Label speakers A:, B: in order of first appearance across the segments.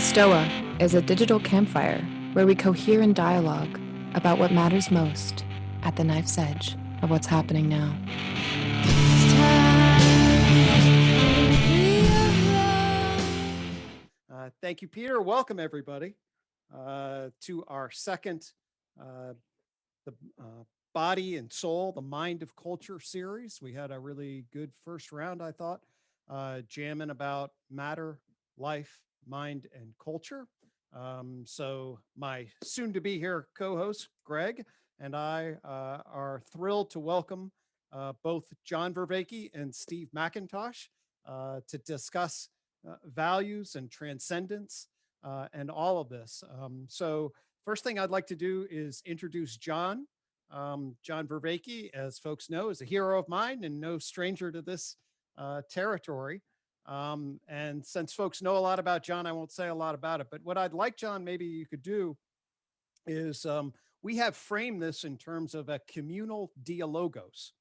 A: Stoa is a digital campfire where we cohere in dialogue about what matters most at the knife's edge of what's happening now.
B: Thank you, Peter. Welcome, everybody, to our second the Body and Soul, the Mind of Culture series. We had a really good first round, I thought, jamming about matter, life, mind, and culture. So my soon-to-be here co-host, Gregg, and I are thrilled to welcome both John Vervaeke and Steve McIntosh to discuss values and transcendence and all of this. So first thing I'd like to do is introduce John. John Vervaeke, as folks know, is a hero of mine and no stranger to this territory. And since folks know a lot about John, I won't say a lot about it. But what I'd like, John, maybe you could do is we have framed this in terms of a communal dialogos,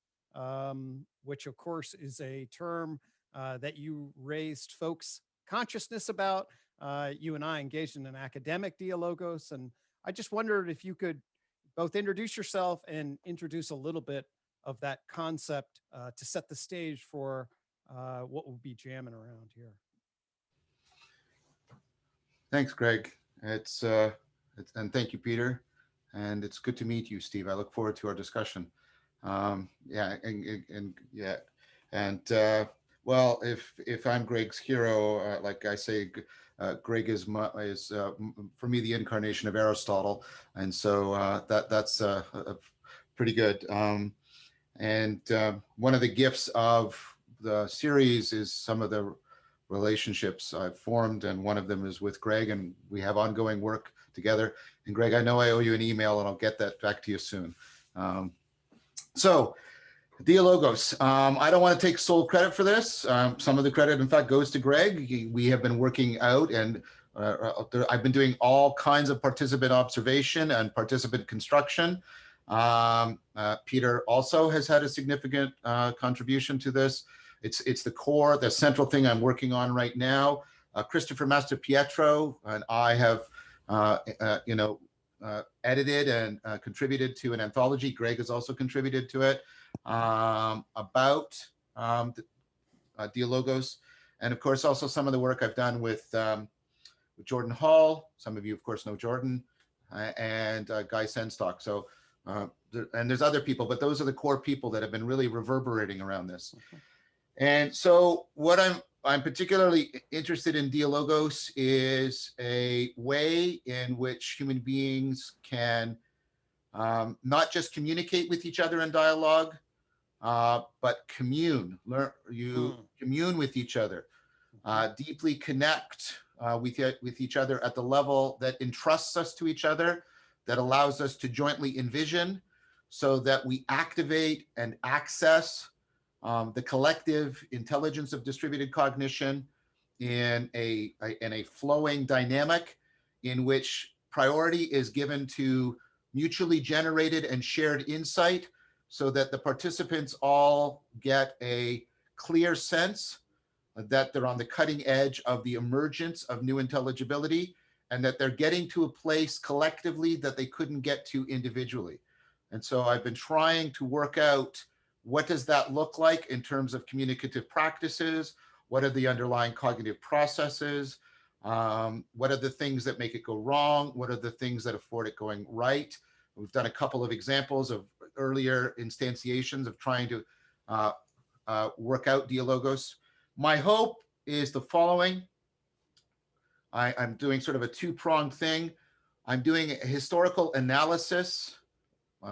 B: which of course is a term that you raised folks' consciousness about. You and I engaged in an academic dialogos, and I just wondered if you could both introduce yourself and introduce a little bit of that concept to set the stage for what we'll be jamming around here.
C: Thanks, Gregg. And thank you, Peter. And it's good to meet you, Steve. I look forward to our discussion. Well, if I'm Gregg's hero, like I say, Gregg is for me the incarnation of Aristotle, and so that's pretty good. And one of the gifts of the series is some of the relationships I've formed, and one of them is with Gregg, and we have ongoing work together. And Gregg, I know I owe you an email, and I'll get that back to you soon. So, Dialogos. I don't want to take sole credit for this. Some of the credit, in fact, goes to Gregg. We have been working out, and I've been doing all kinds of participant observation and participant construction. Peter also has had a significant contribution to this. It's the core, the central thing I'm working on right now. Christopher Mastropietro and I have, edited and contributed to an anthology. Gregg has also contributed to it about Dialogos, and of course also some of the work I've done with Jordan Hall. Some of you, of course, know Jordan, and Guy Senstock. So, and there's other people, but those are the core people that have been really reverberating around this. And so what I'm particularly interested in Dialogos is a way in which human beings can not just communicate with each other in dialogue, but commune. Commune with each other, deeply connect with each other at the level that entrusts us to each other, that allows us to jointly envision, so that we activate and access the collective intelligence of distributed cognition in a flowing dynamic in which priority is given to mutually generated and shared insight, so that the participants all get a clear sense that they're on the cutting edge of the emergence of new intelligibility, and that they're getting to a place collectively that they couldn't get to individually. And so I've been trying to work out, what does that look like in terms of communicative practices? What are the underlying cognitive processes? What are the things that make it go wrong? What are the things that afford it going right? We've done a couple of examples of earlier instantiations of trying to work out Dialogos. My hope is the following. I'm doing sort of a two-pronged thing. I'm doing a historical analysis,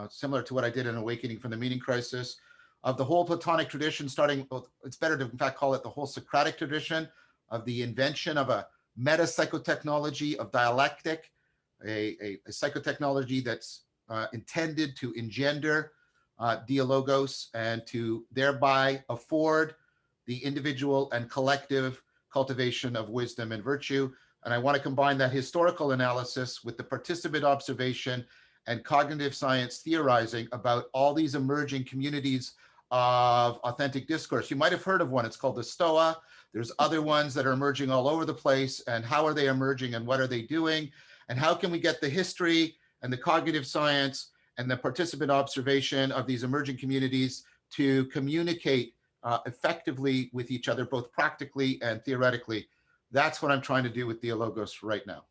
C: similar to what I did in Awakening from the Meaning Crisis, of the whole Platonic tradition, starting, it's better to in fact call it the whole Socratic tradition, of the invention of a meta-psychotechnology of dialectic, a psychotechnology that's intended to engender Dialogos and to thereby afford the individual and collective cultivation of wisdom and virtue. And I want to combine that historical analysis with the participant observation and cognitive science theorizing about all these emerging communities of authentic discourse. You might have heard of one. It's called the Stoa. There's other ones that are emerging all over the place. And how are they emerging and what are they doing? And how can we get the history and the cognitive science and the participant observation of these emerging communities to communicate effectively with each other, both practically and theoretically? That's what I'm trying to do with Dialogos right now.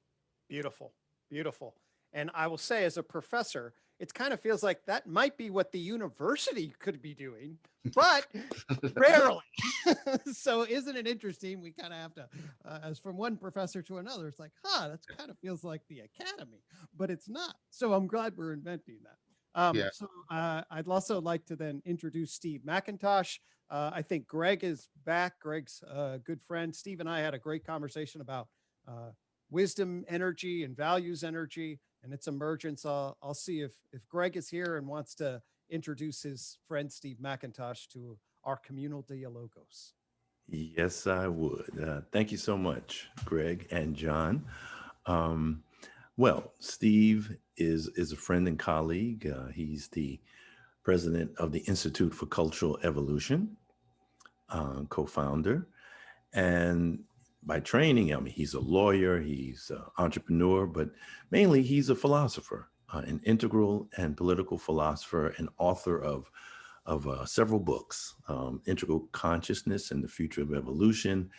B: Beautiful, beautiful. And I will say, as a professor, it kind of feels like that might be what the university could be doing, but rarely. So isn't it interesting? We kind of have to, as from one professor to another, it's like, that kind of feels like the academy, but it's not. So I'm glad we're inventing that.
C: Yeah.
B: So I'd also like to then introduce Steve McIntosh. I think Gregg is back. Gregg's a good friend. Steve and I had a great conversation about wisdom energy and values energy and its emergence. I'll see if Gregg is here and wants to introduce his friend Steve McIntosh to our communal Dialogos.
D: Yes, I would. Thank you so much, Gregg and John. Well, Steve is a friend and colleague. He's the president of the Institute for Cultural Evolution, co-founder. And by training, I mean, he's a lawyer, he's an entrepreneur, but mainly he's a philosopher, an integral and political philosopher and author of several books, Integral Consciousness and the Future of Evolution,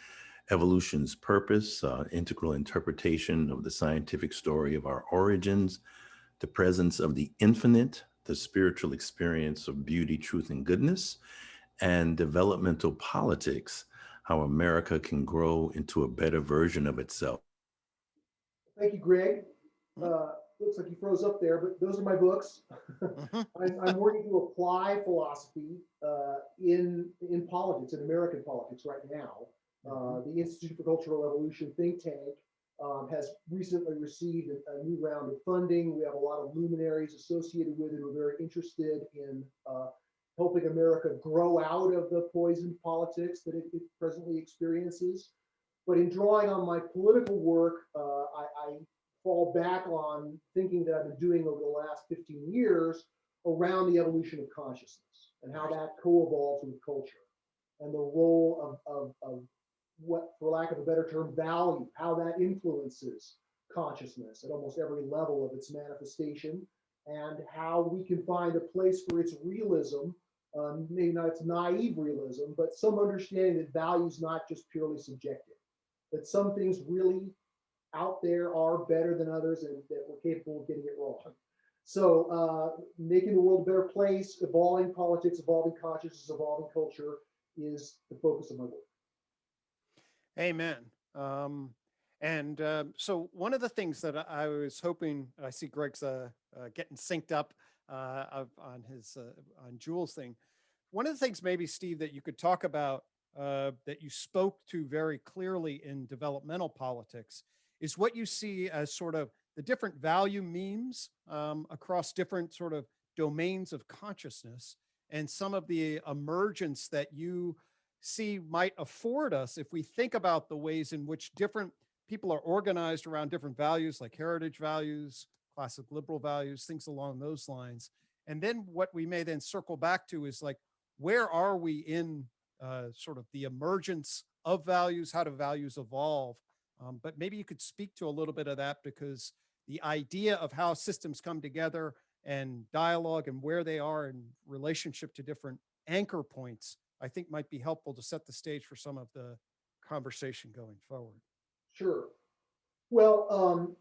D: Evolution's Purpose, Integral Interpretation of the Scientific Story of Our Origins, The Presence of the Infinite, The Spiritual Experience of Beauty, Truth, and Goodness, and Developmental Politics, How America Can Grow into a Better Version of Itself.
E: Thank you, Gregg. Looks like you froze up there, but those are my books. I'm working to apply philosophy in politics, in American politics right now. The Institute for Cultural Evolution think tank has recently received a new round of funding. We have a lot of luminaries associated with it who are very interested in helping America grow out of the poisoned politics that it presently experiences. But in drawing on my political work, I fall back on thinking that I've been doing over the last 15 years around the evolution of consciousness and how that co-evolves with culture and the role of what, for lack of a better term, value, how that influences consciousness at almost every level of its manifestation, and how we can find a place for its realism, maybe not its naive realism, but some understanding that value is not just purely subjective, that some things really out there are better than others and that we're capable of getting it wrong. So making the world a better place, evolving politics, evolving consciousness, evolving culture is the focus of my work.
B: Amen. So one of the things that I was hoping, I see Gregg's getting synced up on Jules' thing. One of the things maybe, Steve, that you could talk about that you spoke to very clearly in developmental politics is what you see as sort of the different value memes across different sort of domains of consciousness, and some of the emergence that you see might afford us if we think about the ways in which different people are organized around different values, like heritage values, classic liberal values, things along those lines. And then what we may then circle back to is like, where are we in sort of the emergence of values? How do values evolve? But maybe you could speak to a little bit of that, because the idea of how systems come together and dialogue and where they are in relationship to different anchor points, I think might be helpful to set the stage for some of the conversation going forward.
E: Sure. Well,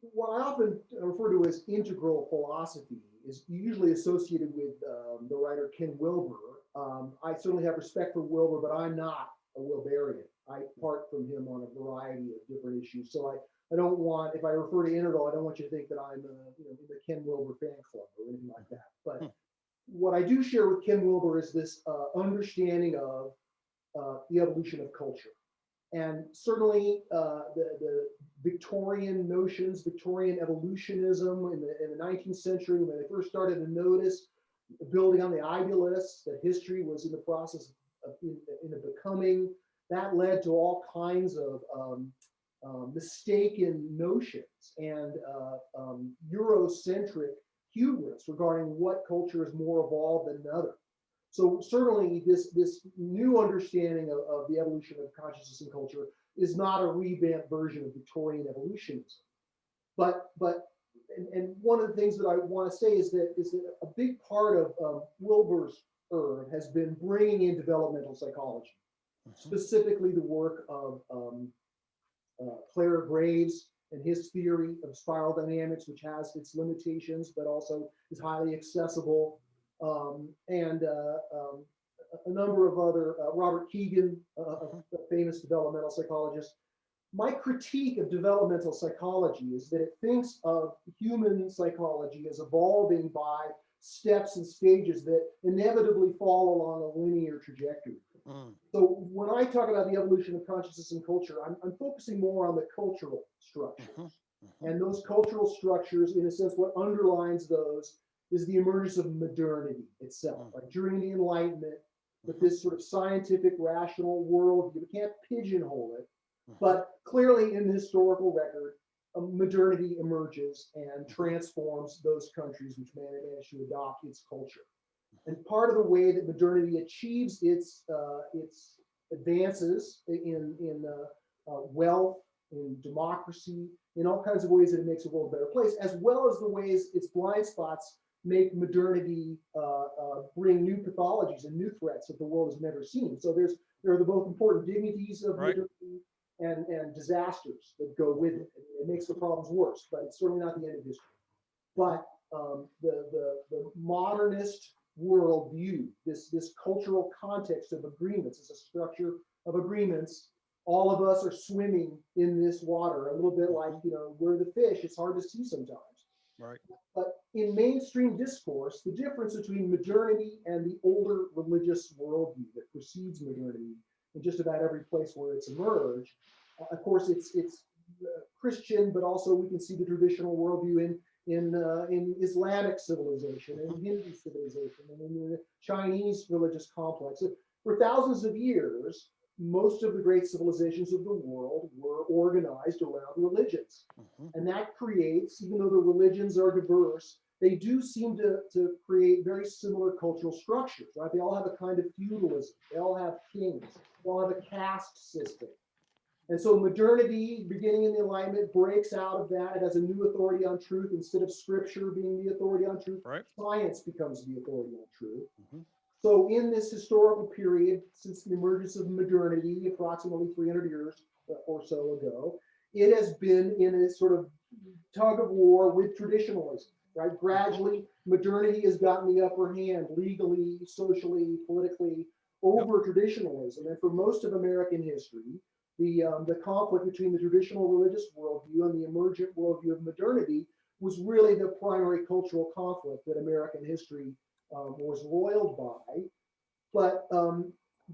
E: what I often refer to as integral philosophy is usually associated with the writer Ken Wilber. I certainly have respect for Wilber, but I'm not a Wilberian. I part from him on a variety of different issues. So I don't want, if I refer to integral, I don't want you to think that I'm in the Ken Wilber fan club or anything like that. But what I do share with Ken Wilber is this understanding of the evolution of culture. And certainly the Victorian notions, Victorian evolutionism in the 19th century, when they first started to notice, building on the idealists, that history was in the process of in a becoming, that led to all kinds of mistaken notions and Eurocentric hubris regarding what culture is more evolved than another. So certainly this new understanding of the evolution of consciousness and culture is not a revamped version of Victorian evolutionism. But one of the things that I want to say is that a big part of Wilbur's has been bringing in developmental psychology, specifically the work of Clare Graves and his theory of spiral dynamics, which has its limitations, but also is highly accessible. And a number of other, Robert Keegan, a famous developmental psychologist. My critique of developmental psychology is that it thinks of human psychology as evolving by steps and stages that inevitably fall along a linear trajectory. So when I talk about the evolution of consciousness and culture, I'm focusing more on the cultural structures. And those cultural structures, in a sense, what underlines those is the emergence of modernity itself. Like during the Enlightenment, with this sort of scientific, rational world, you can't pigeonhole it. But clearly in the historical record, modernity emerges and transforms those countries which manage to adopt its culture. And part of the way that modernity achieves its advances in wealth, in democracy, in all kinds of ways that it makes the world a better place, as well as the ways its blind spots make modernity bring new pathologies and new threats that the world has never seen. So there are the both important dignities of modernity and disasters that go with it. It makes the problems worse, but it's certainly not the end of history. But the modernist worldview, this cultural context of agreements, is a structure of agreements. All of us are swimming in this water, a little bit like, we're the fish. It's hard to see sometimes.
B: Right.
E: But in mainstream discourse, the difference between modernity and the older religious worldview that precedes modernity in just about every place where it's emerged, of course, it's Christian, but also we can see the traditional worldview in Islamic civilization and Hindu civilization and in the Chinese religious complex. For thousands of years, most of the great civilizations of the world were organized around religions. And that creates, even though the religions are diverse, they do seem to create very similar cultural structures, right? They all have a kind of feudalism. They all have kings. They all have a caste system. And so modernity, beginning in the Enlightenment, breaks out of that. It has a new authority on truth. Instead of scripture being the authority on truth, science becomes the authority on truth. So in this historical period, since the emergence of modernity, approximately 300 years or so ago, it has been in a sort of tug of war with traditionalism, right? Gradually, modernity has gotten the upper hand legally, socially, politically over traditionalism. And for most of American history, the conflict between the traditional religious worldview and the emergent worldview of modernity was really the primary cultural conflict that American history was roiled by. But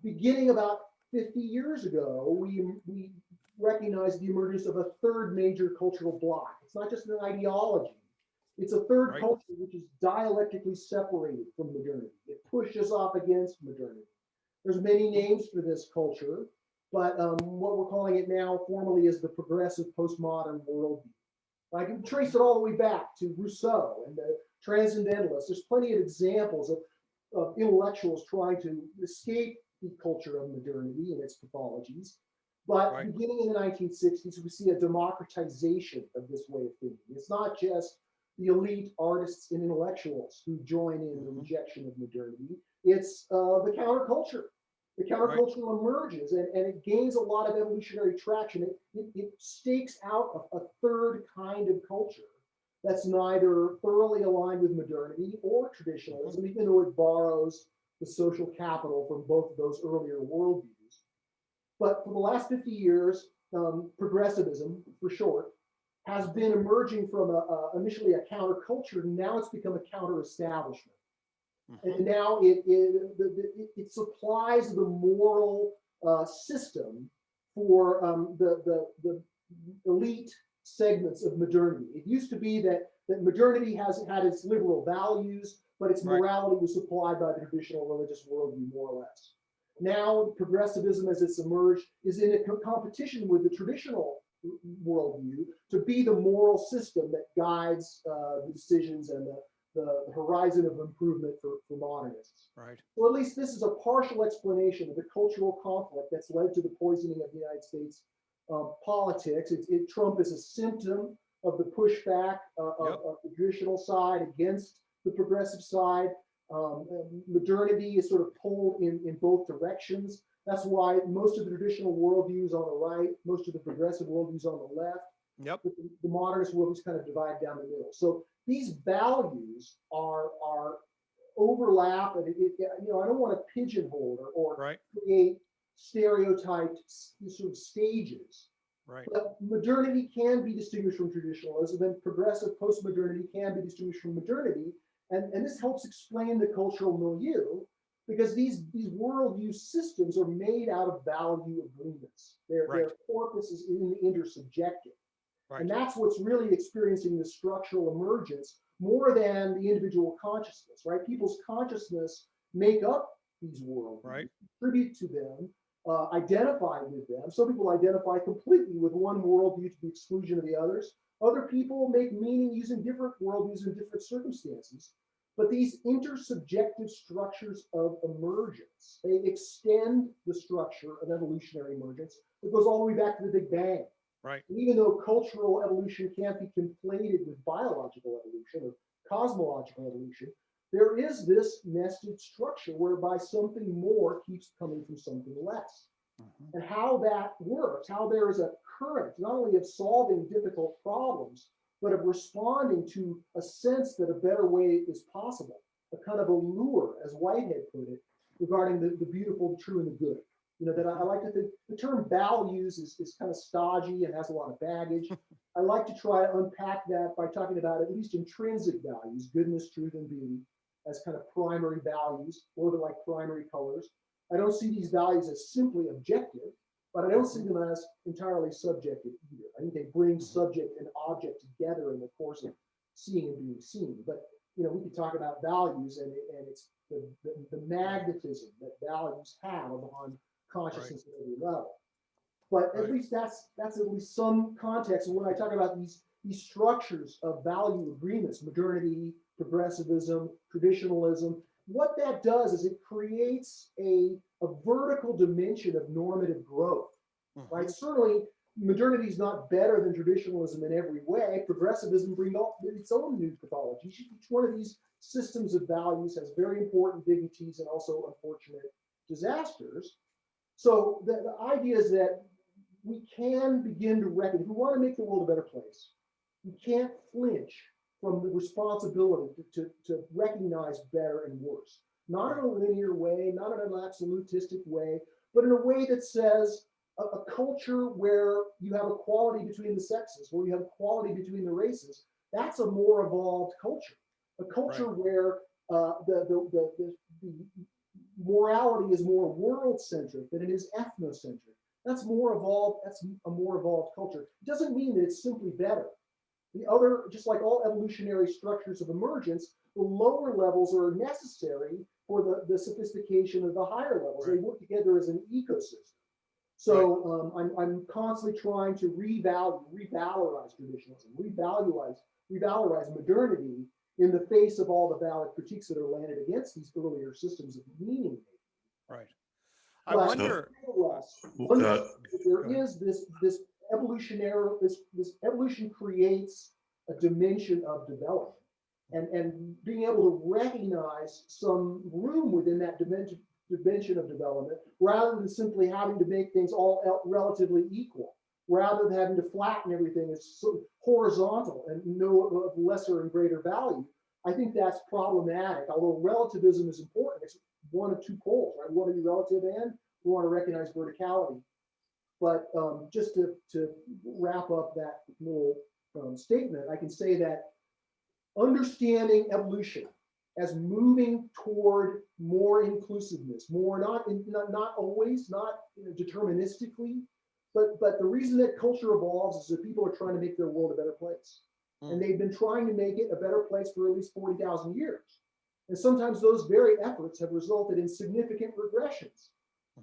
E: beginning about 50 years ago, we recognized the emergence of a third major cultural bloc. It's not just an ideology. It's a third culture which is dialectically separated from modernity. It pushes off against modernity. There's many names for this culture, but what we're calling it now formally is the progressive postmodern worldview. I can trace it all the way back to Rousseau and the transcendentalists. There's plenty of examples of intellectuals trying to escape the culture of modernity and its pathologies. But beginning in the 1960s, we see a democratization of this way of thinking. It's not just the elite artists and intellectuals who join in the rejection of modernity. It's the counterculture. The counterculture emerges and it gains a lot of evolutionary traction. It stakes out a third kind of culture that's neither thoroughly aligned with modernity or traditionalism, even though it borrows the social capital from both of those earlier worldviews. But for the last 50 years, progressivism, for short, has been emerging from initially a counterculture. Now it's become a counter-establishment. And now it supplies the moral system for the elite segments of modernity. It used to be that modernity has had its liberal values, but its morality was supplied by the traditional religious worldview, more or less. Now, progressivism, as it's emerged, is in a competition with the traditional worldview to be the moral system that guides the decisions and the horizon of improvement for modernists.
B: Right.
E: So at least this is a partial explanation of the cultural conflict that's led to the poisoning of the United States politics. Trump is a symptom of the pushback of the traditional side against the progressive side. Modernity is sort of pulled in both directions. That's why most of the traditional worldview is on the right, most of the progressive worldview is on the left.
B: Yep.
E: But the modernist worldview is kind of divided down the middle. So these values are overlap, and I don't want to pigeonhole or
B: Right.
E: create stereotyped sort of stages.
B: Right.
E: But modernity can be distinguished from traditionalism, and progressive postmodernity can be distinguished from modernity. And this helps explain the cultural milieu, because these worldview systems are made out of value agreements. Their corpus is in the intersubjective.
B: Right.
E: And that's what's really experiencing the structural emergence more than the individual consciousness, right? People's consciousness make up these worlds,
B: Right.
E: contribute to them, identify with them. Some people identify completely with one worldview to the exclusion of the others. Other people make meaning using different worldviews in different circumstances. But these intersubjective structures of emergence, they extend the structure of evolutionary emergence. It goes all the way back to the Big Bang.
B: Right.
E: And even though cultural evolution can't be conflated with biological evolution or cosmological evolution, there is this nested structure whereby something more keeps coming from something less. Mm-hmm. And how that works, how there is a current, not only of solving difficult problems, but of responding to a sense that a better way is possible, a kind of a lure, as Whitehead put it, regarding the beautiful, the true, and the good. That I like to think the term values is kind of stodgy and has a lot of baggage. I like to try to unpack that by talking about at least intrinsic values, goodness, truth, and beauty, as kind of primary values, a little bit like primary colors. I don't see these values as simply objective, but I don't see them as entirely subjective either. I think they bring subject and object together in the course of seeing and being seen. But we could talk about values, and it's the magnetism that values have on consciousness at every level. But at least that's at least some context. And when I talk about these structures of value agreements, modernity, progressivism, traditionalism, what that does is it creates a vertical dimension of normative growth, right? Certainly, modernity is not better than traditionalism in every way. Progressivism brings its own new pathology. Each one of these systems of values has very important dignities and also unfortunate disasters. So the idea is that we can begin to reckon, if we want to make the world a better place, we can't flinch from the responsibility to recognize better and worse. Not in a linear way, not in an absolutistic way, but in a way that says a culture where you have equality between the sexes, where you have equality between the races, that's a more evolved culture. A culture where the morality is more world-centric than it is ethnocentric. That's more evolved. That's a more evolved culture. It doesn't mean that it's simply better. The other, just like all evolutionary structures of emergence, the lower levels are necessary for the sophistication of the higher levels. They work together as an ecosystem. So I'm constantly trying to revalorize traditionalism, revalorize modernity in the face of all the valid critiques that are landed against these earlier systems of meaning.
B: Right. I wonder.
E: There is this evolutionary, this evolution creates a dimension of development, and being able to recognize some room within that dimension of development, rather than simply having to make things all relatively equal, rather than having to flatten everything as sort of horizontal and know of lesser and greater value. I think that's problematic. Although relativism is important, it's one of two poles, right? We want to be relative and we want to recognize verticality. But just to wrap up that little statement, I can say that understanding evolution as moving toward more inclusiveness, more not always, not deterministically, but the reason that culture evolves is that people are trying to make their world a better place. And they've been trying to make it a better place for at least 40,000 years. And sometimes those very efforts have resulted in significant regressions.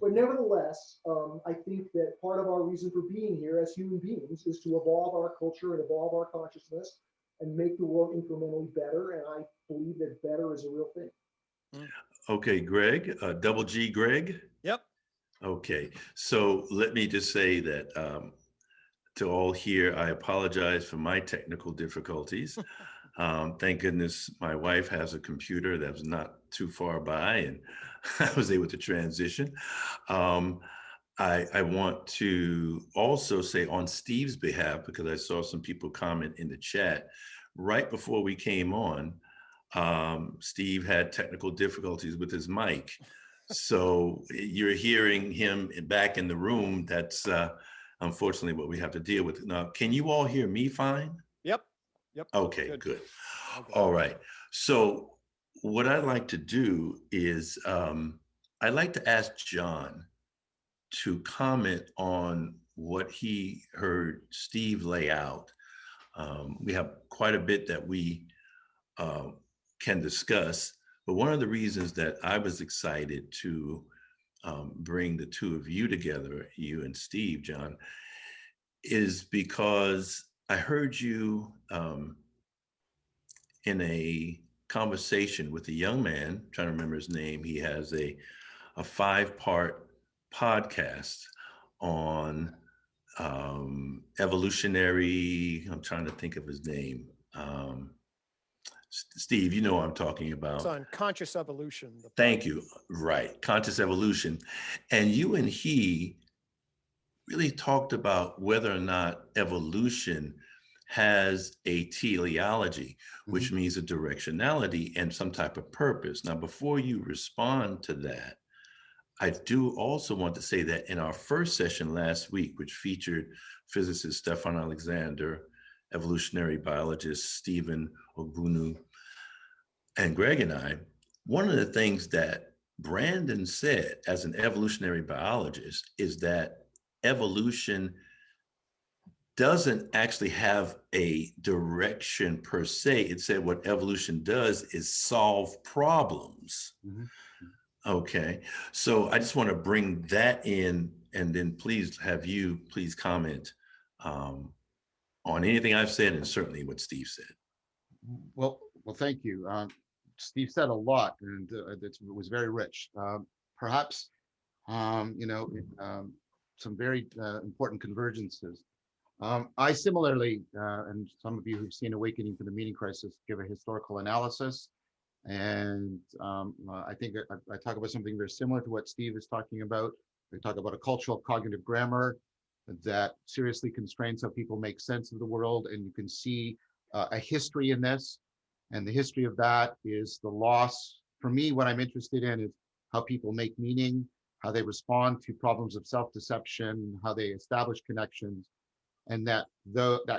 E: But nevertheless, I think that part of our reason for being here as human beings is to evolve our culture and evolve our consciousness and make the world incrementally better. And I believe that better is a real thing.
D: Okay, Gregg, double G Gregg.
B: Yep.
D: Okay, so let me just say that to all here, I apologize for my technical difficulties. Thank goodness my wife has a computer that was not too far by, and I was able to transition. I want to also say on Steve's behalf, because I saw some people comment in the chat, right before we came on, Steve had technical difficulties with his mic. So you're hearing him back in the room. That's unfortunately what we have to deal with. Now, can you all hear me fine?
B: Yep. Yep.
D: Okay, good.
B: Okay.
D: All right. So what I'd like to do is I'd like to ask John to comment on what he heard Steve lay out. We have quite a bit that we can discuss, but one of the reasons that I was excited to bring the two of you together, you and Steve, John, is because I heard you in a conversation with a young man, I'm trying to remember his name. He has a 5-part podcast on evolutionary, I'm trying to think of his name. Steve, you know what I'm talking about.
B: It's on conscious evolution.
D: Thank you. Right. Conscious evolution. And you and he really talked about whether or not evolution has a teleology, which means a directionality and some type of purpose. Now, before you respond to that, I do also want to say that in our first session last week, which featured physicist Stefan Alexander, evolutionary biologist Stephen Ogbunu, and Gregg and I, one of the things that Brandon said as an evolutionary biologist is that evolution doesn't actually have a direction per se. It said what evolution does is solve problems. Okay, so I just want to bring that in, and then please comment on anything I've said, and certainly what Steve said.
C: Well, thank you. Steve said a lot, and it was very rich. Perhaps, some very important convergences. I similarly, and some of you who've seen Awakening to the Meaning Crisis, give a historical analysis. And I think I talk about something very similar to what Steve is talking about. We talk about a cultural cognitive grammar that seriously constrains how people make sense of the world. And you can see a history in this. And the history of that is the loss. For me, what I'm interested in is how people make meaning, how they respond to problems of self-deception, how they establish connections. And that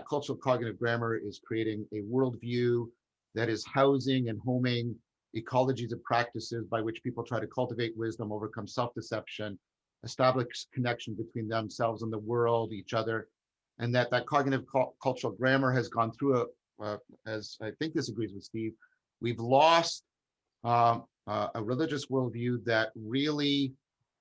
C: cultural cognitive grammar is creating a worldview that is housing and homing ecologies of practices by which people try to cultivate wisdom, overcome self-deception, establish connection between themselves and the world, each other. And that cognitive cultural grammar has gone through as I think this agrees with Steve, we've lost a religious worldview that really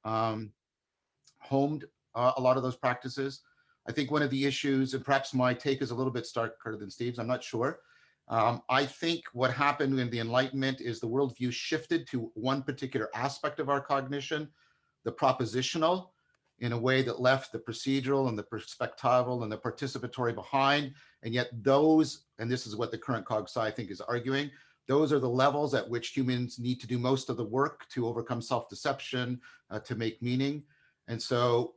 C: homed a lot of those practices. I think one of the issues, and perhaps my take is a little bit starker than Steve's, I'm not sure. I think what happened in the Enlightenment is the worldview shifted to one particular aspect of our cognition, the propositional, in a way that left the procedural and the perspectival and the participatory behind. And yet those, and this is what the current cog-sci I think is arguing, those are the levels at which humans need to do most of the work to overcome self-deception, to make meaning. And so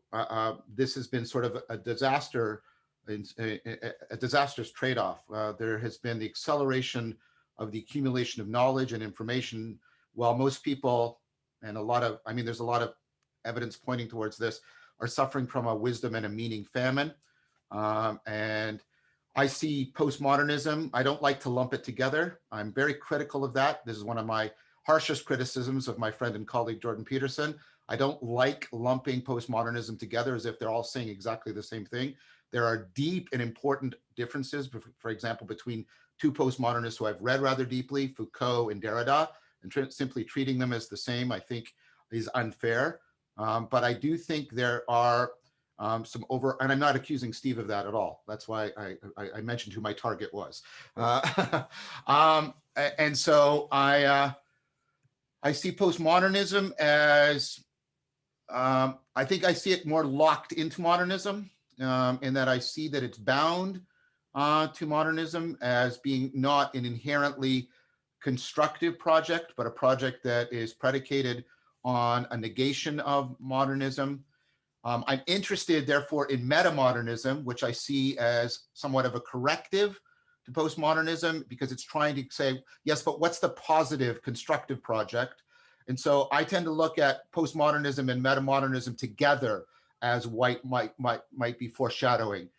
C: this has been sort of a disaster, a disastrous trade-off. There has been the acceleration of the accumulation of knowledge and information, while most people, and there's a lot of evidence pointing towards this, are suffering from a wisdom and a meaning famine. And I see postmodernism. I don't like to lump it together. I'm very critical of that. This is one of my harshest criticisms of my friend and colleague, Jordan Peterson. I don't like lumping postmodernism together as if they're all saying exactly the same thing. There are deep and important differences, for example, between two postmodernists who I've read rather deeply, Foucault and Derrida, and simply treating them as the same, I think, is unfair. But I do think there are and I'm not accusing Steve of that at all. That's why I mentioned who my target was. And so I see postmodernism as, I think I see it more locked into modernism, in that I see that it's bound to modernism as being not an inherently constructive project, but a project that is predicated on a negation of modernism. I'm interested, therefore, in metamodernism, which I see as somewhat of a corrective to postmodernism, because it's trying to say, yes, but what's the positive, constructive project? And so I tend to look at postmodernism and metamodernism together as White might be foreshadowing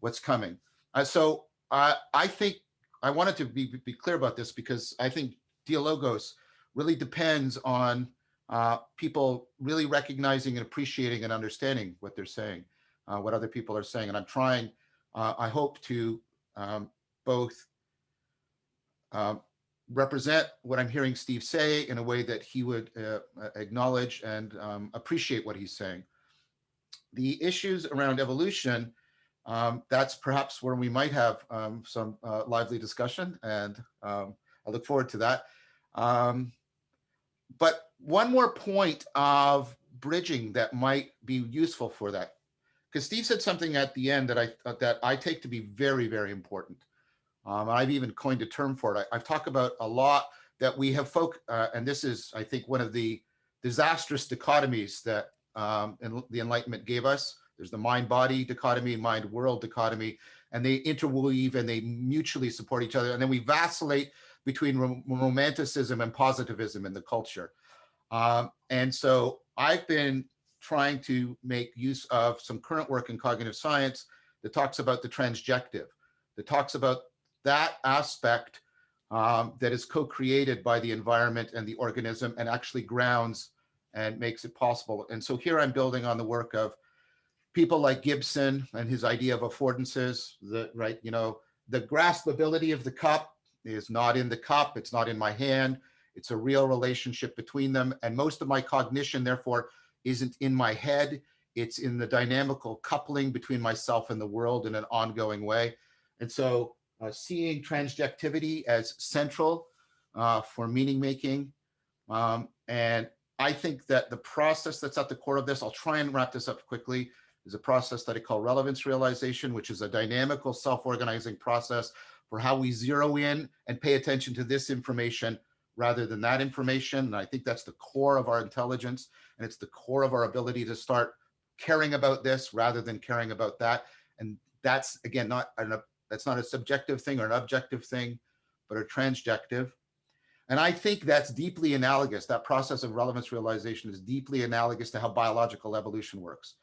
C: what's coming. So I think I wanted to be clear about this, because I think dialogos really depends on people really recognizing and appreciating and understanding what they're saying, what other people are saying. And I'm trying, I hope to both represent what I'm hearing Steve say in a way that he would acknowledge and appreciate what he's saying. The issues around evolution, that's perhaps where we might have some lively discussion, and I look forward to that. But one more point of bridging that might be useful for that, because Steve said something at the end that I take to be very, very important. I've even coined a term for it. I've talked about a lot that we have and this is, I think, one of the disastrous dichotomies that the Enlightenment gave us. There's the mind-body dichotomy, mind-world dichotomy, and they interweave and they mutually support each other. And then we vacillate between romanticism and positivism in the culture. And so I've been trying to make use of some current work in cognitive science that talks about the transjective, that talks about that aspect that is co-created by the environment and the organism, and actually grounds and makes it possible. And so here I'm building on the work of people like Gibson and his idea of affordances, right? You know, the graspability of the cup is not in the cup, it's not in my hand, it's a real relationship between them. And most of my cognition, therefore, isn't in my head, it's in the dynamical coupling between myself and the world in an ongoing way. And so seeing transjectivity as central for meaning making. And I think that the process that's at the core of this, I'll try and wrap this up quickly, is a process that I call relevance realization, which is a dynamical self-organizing process for how we zero in and pay attention to this information rather than that information. And I think that's the core of our intelligence, and it's the core of our ability to start caring about this rather than caring about that. And that's, again, that's not a subjective thing or an objective thing, but a transjective. And I think that's deeply analogous. That process of relevance realization is deeply analogous to how biological evolution works.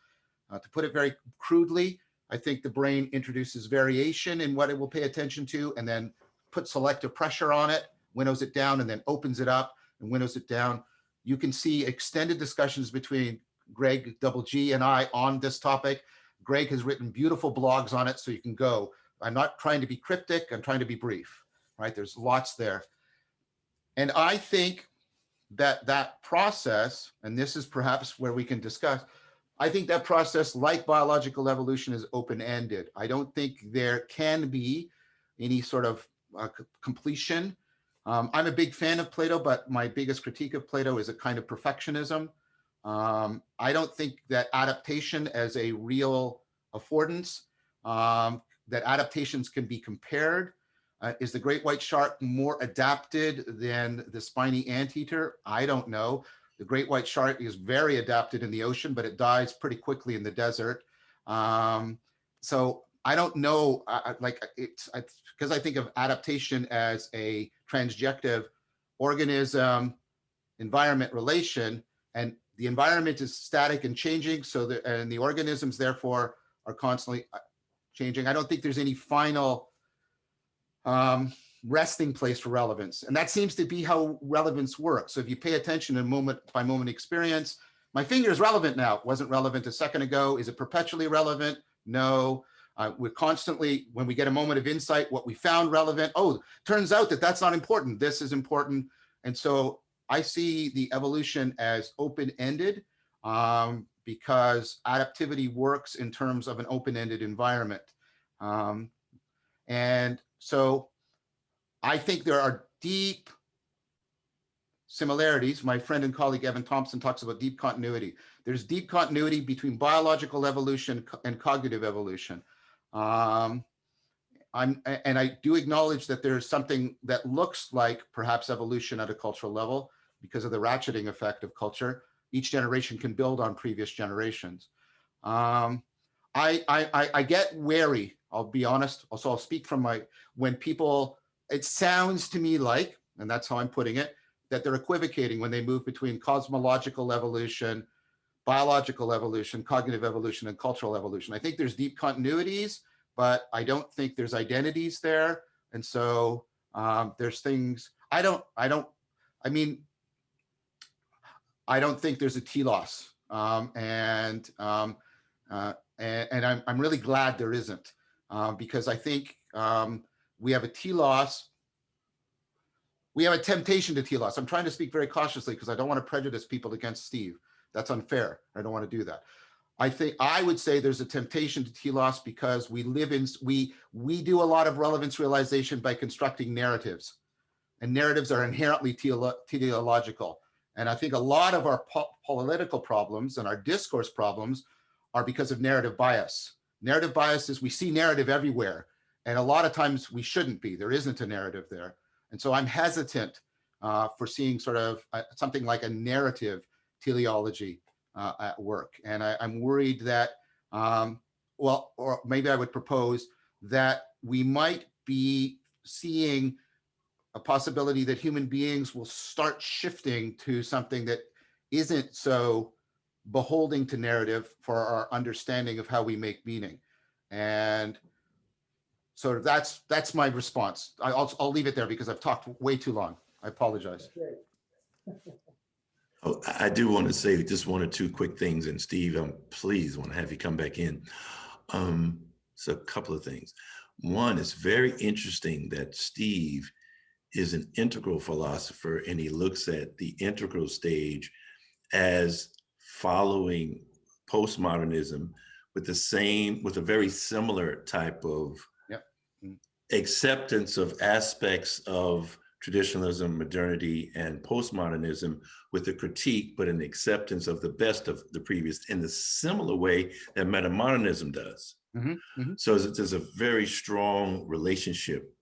C: To put it very crudely, I think the brain introduces variation in what it will pay attention to, and then puts selective pressure on it, winnows it down, and then opens it up and winnows it down. You can see extended discussions between Gregg G and I on this topic. Gregg has written beautiful blogs on it, so you can go. I'm not trying to be cryptic, I'm trying to be brief, right? There's lots there. And I think that that process, and this is perhaps where we can discuss, I think that process, like biological evolution, is open-ended. I don't think there can be any sort of completion. I'm a big fan of Plato, but my biggest critique of Plato is a kind of perfectionism. I don't think that adaptation as a real affordance, that adaptations can be compared. Is the great white shark more adapted than the spiny anteater? I don't know. The great white shark is very adapted in the ocean, but it dies pretty quickly in the desert. So I don't know, because I think of adaptation as a transjective organism environment relation, and the environment is static and changing, and the organisms therefore are constantly changing. I don't think there's any final resting place for relevance. And that seems to be how relevance works. So if you pay attention to moment by moment experience, my finger is relevant now. It wasn't relevant a second ago. Is it perpetually relevant? No. We're constantly, when we get a moment of insight, what we found relevant, oh, turns out that that's not important. This is important. And so I see the evolution as open-ended. because adaptivity works in terms of an open-ended environment. And so I think there are deep similarities. My friend and colleague Evan Thompson talks about deep continuity. There's deep continuity between biological evolution and cognitive evolution. And I do acknowledge that there's something that looks like perhaps evolution at a cultural level because of the ratcheting effect of culture. Each generation can build on previous generations. I get wary, I'll be honest. Also, I'll speak from when people, it sounds to me like, and that's how I'm putting it, that they're equivocating when they move between cosmological evolution, biological evolution, cognitive evolution, and cultural evolution. I think there's deep continuities, but I don't think there's identities there. And so there's things, I don't think there's a telos. And I'm really glad there isn't, because I think we have a telos. We have a temptation to telos. I'm trying to speak very cautiously because I don't want to prejudice people against Steve. That's unfair. I don't want to do that. I would say there's a temptation to telos because we do a lot of relevance realization by constructing narratives, and narratives are inherently teleological. And I think a lot of our political problems and our discourse problems are because of narrative bias. Narrative bias is we see narrative everywhere, and a lot of times we shouldn't be. There isn't a narrative there. And so I'm hesitant for seeing sort of something like a narrative teleology at work. And I'm worried that, or maybe I would propose that we might be seeing a possibility that human beings will start shifting to something that isn't so beholding to narrative for our understanding of how we make meaning. And so that's my response. I'll leave it there because I've talked way too long. I apologize.
D: Oh, I do want to say just one or two quick things, and Steve, please want to have you come back in. So a couple of things. One, it's very interesting that Steve is an integral philosopher, and he looks at the integral stage as following postmodernism with a very similar type of acceptance of aspects of traditionalism, modernity, and postmodernism with a critique, but an acceptance of the best of the previous in the similar way that metamodernism does. So there's a very strong relationship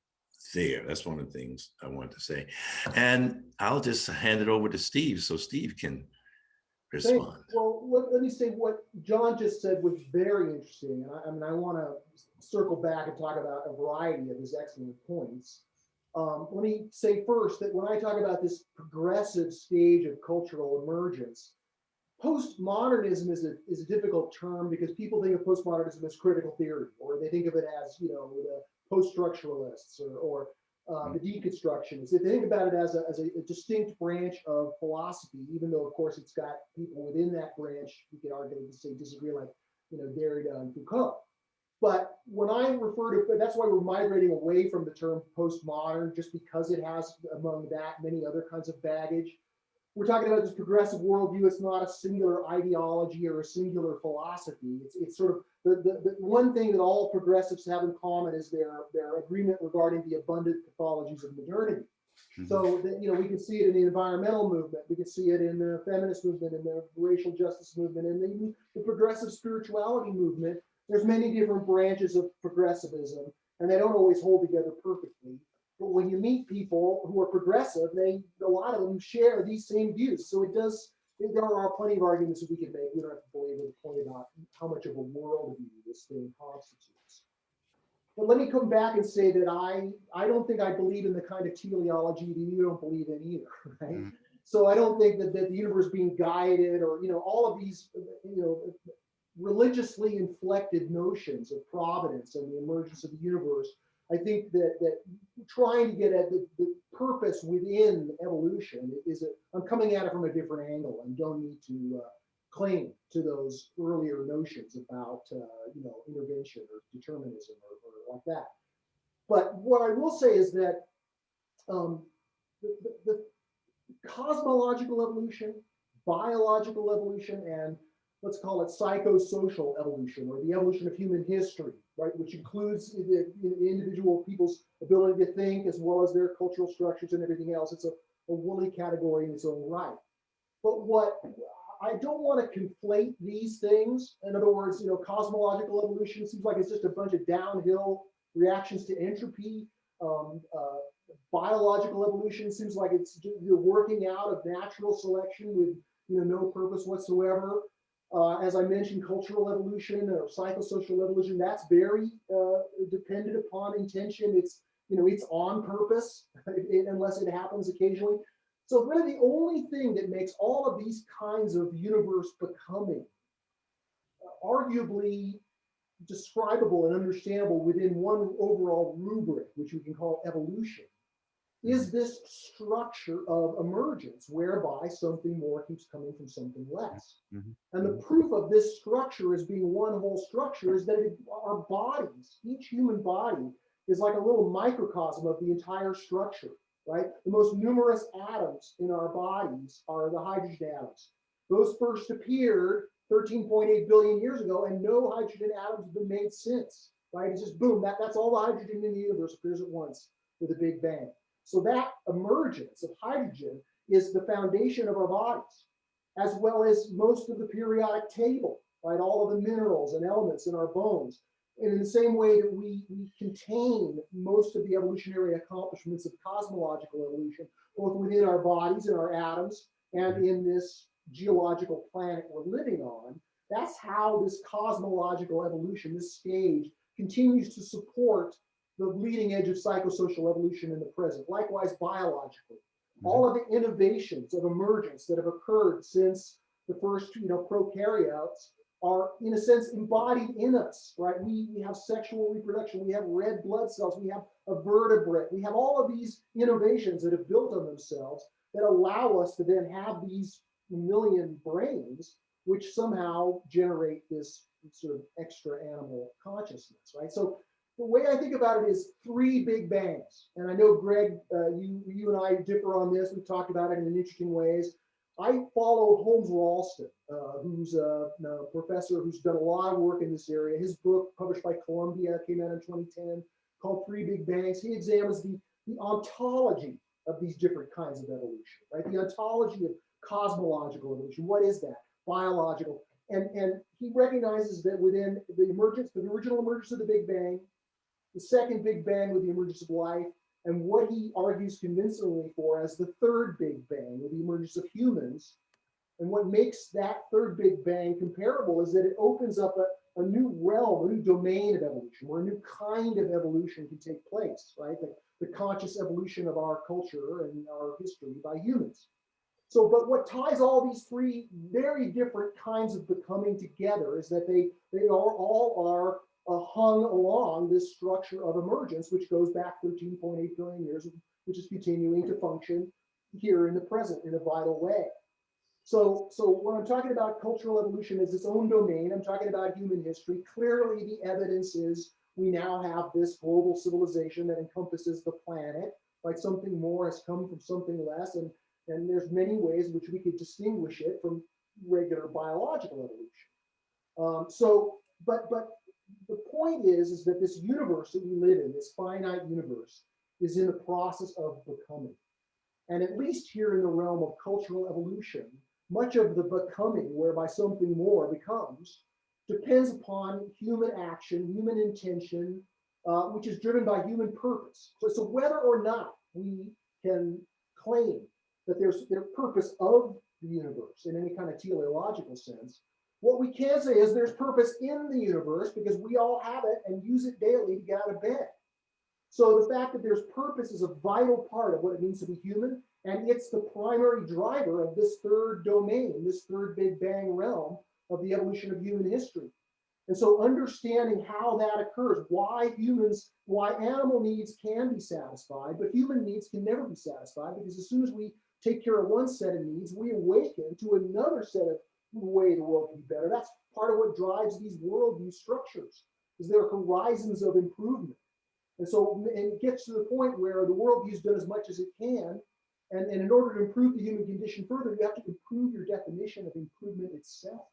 D: there. That's one of the things I wanted to say. And I'll just hand it over to Steve so Steve can respond.
E: Well, let me say what John just said was very interesting. And I want to circle back and talk about a variety of his excellent points. Let me say first that when I talk about this progressive stage of cultural emergence, postmodernism is a difficult term because people think of postmodernism as critical theory, or they think of it as, the post-structuralists or the deconstructionists. If they think about it as a distinct branch of philosophy, even though, of course, it's got people within that branch, you could argue to say disagree, like, Derrida and Foucault. But when I refer to, that's why we're migrating away from the term postmodern, just because it has among that many other kinds of baggage. We're talking about this progressive worldview. It's not a singular ideology or a singular philosophy. It's sort of the one thing that all progressives have in common is their agreement regarding the abundant pathologies of modernity. So that, we can see it in the environmental movement, we can see it in the feminist movement, in the racial justice movement, and even the progressive spirituality movement. There's many different branches of progressivism, and they don't always hold together perfectly. But when you meet people who are progressive, a lot of them share these same views. So there are plenty of arguments that we can make. We don't have to belabor the point about how much of a worldview this thing constitutes. But let me come back and say that I don't think I believe in the kind of teleology that you don't believe in either, right? So I don't think that the universe being guided or, all of these, religiously inflected notions of providence and the emergence of the universe. I think that trying to get at the purpose within evolution I'm coming at it from a different angle and don't need to cling to those earlier notions about intervention or determinism or like that. But what I will say is that the cosmological evolution, biological evolution, and let's call it psychosocial evolution, or the evolution of human history, right? Which includes the individual people's ability to think as well as their cultural structures and everything else. It's a woolly category in its own right. But what I don't want to conflate these things. In other words, cosmological evolution seems like it's just a bunch of downhill reactions to entropy. Biological evolution seems like it's the working out of natural selection with no purpose whatsoever. As I mentioned, cultural evolution or psychosocial evolution, that's very dependent upon intention. It's on purpose unless it happens occasionally. So really the only thing that makes all of these kinds of universe becoming arguably describable and understandable within one overall rubric, which we can call evolution, is this structure of emergence whereby something more keeps coming from something less. And the proof of this structure as being one whole structure is that our bodies, each human body, is like a little microcosm of the entire structure, right? The most numerous atoms in our bodies are the hydrogen atoms. Those first appeared 13.8 billion years ago, and no hydrogen atoms have been made since, right? It's just boom, that's all the hydrogen in the universe appears at once with a big bang. So that emergence of hydrogen is the foundation of our bodies, as well as most of the periodic table, right? All of the minerals and elements in our bones. And in the same way that we contain most of the evolutionary accomplishments of cosmological evolution, both within our bodies and our atoms and in this geological planet we're living on, that's how this cosmological evolution, this stage, continues to support the leading edge of psychosocial evolution in the present. Likewise, biologically, all of the innovations of emergence that have occurred since the first, prokaryotes are, in a sense, embodied in us, right? We have sexual reproduction, we have red blood cells, we have a vertebrate, we have all of these innovations that have built on themselves that allow us to then have these million brains, which somehow generate this sort of extra animal consciousness, right? So the way I think about it is 3 big bangs. And I know, Gregg, you and I differ on this. We've talked about it in interesting ways. I follow Holmes Ralston, who's a professor who's done a lot of work in this area. His book, published by Columbia, came out in 2010, called 3 Big Bangs. He examines the ontology of these different kinds of evolution, right? The ontology of cosmological evolution. What is that? Biological. And he recognizes that within the original emergence of the Big Bang, the second Big Bang with the emergence of life, and what he argues convincingly for as the third Big Bang with the emergence of humans. And what makes that third Big Bang comparable is that it opens up a new realm, a new domain of evolution, where a new kind of evolution can take place, right? The conscious evolution of our culture and our history by humans. So, but what ties all these 3 very different kinds of becoming together is that they all are hung along this structure of emergence, which goes back 13.8 billion years, which is continuing to function here in the present in a vital way. So when I'm talking about cultural evolution as its own domain, I'm talking about human history. Clearly, the evidence is we now have this global civilization that encompasses the planet, like something more has come from something less, and there's many ways in which we could distinguish it from regular biological evolution. But the point is that this universe that we live in, this finite universe, is in the process of becoming. And at least here in the realm of cultural evolution, much of the becoming, whereby something more becomes, depends upon human action, human intention, which is driven by human purpose. So whether or not we can claim that there's the purpose of the universe in any kind of teleological sense, what we can say is there's purpose in the universe because we all have it and use it daily to get out of bed. So the fact that there's purpose is a vital part of what it means to be human, and it's the primary driver of this third domain, this third Big Bang realm of the evolution of human history. And so understanding how that occurs, why animal needs can be satisfied, but human needs can never be satisfied, because as soon as we take care of one set of needs, we awaken to another set of way the world can be better. That's part of what drives these worldview structures, is their horizons of improvement. And so it gets to the point where the worldview's done as much as it can. And in order to improve the human condition further, you have to improve your definition of improvement itself.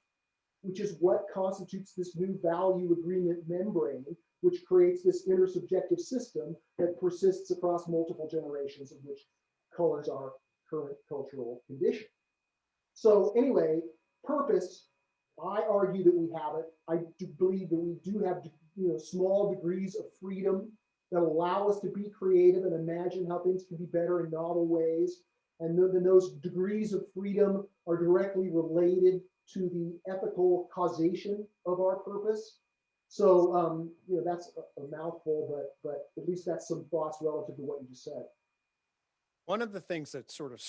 E: which is what constitutes this new value agreement membrane, which creates this intersubjective system that persists across multiple generations, of which colors our current cultural condition. So anyway, purpose, I argue that we have it. I do believe that we do have, small degrees of freedom that allow us to be creative and imagine how things can be better in novel ways. And then those degrees of freedom are directly related to the ethical causation of our purpose. So, that's a mouthful, but at least that's some thoughts relative to what you just said.
B: One of the things that sort of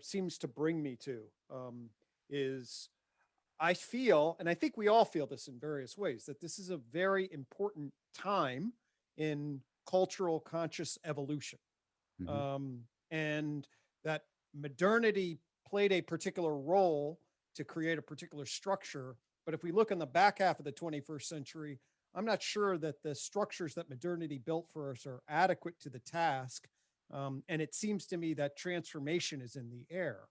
B: seems to bring me to is I feel, and I think we all feel this in various ways, that this is a very important time in cultural conscious evolution. And that modernity played a particular role to create a particular structure. But if we look in the back half of the 21st century, I'm not sure that the structures that modernity built for us are adequate to the task. And it seems to me that transformation is in the air.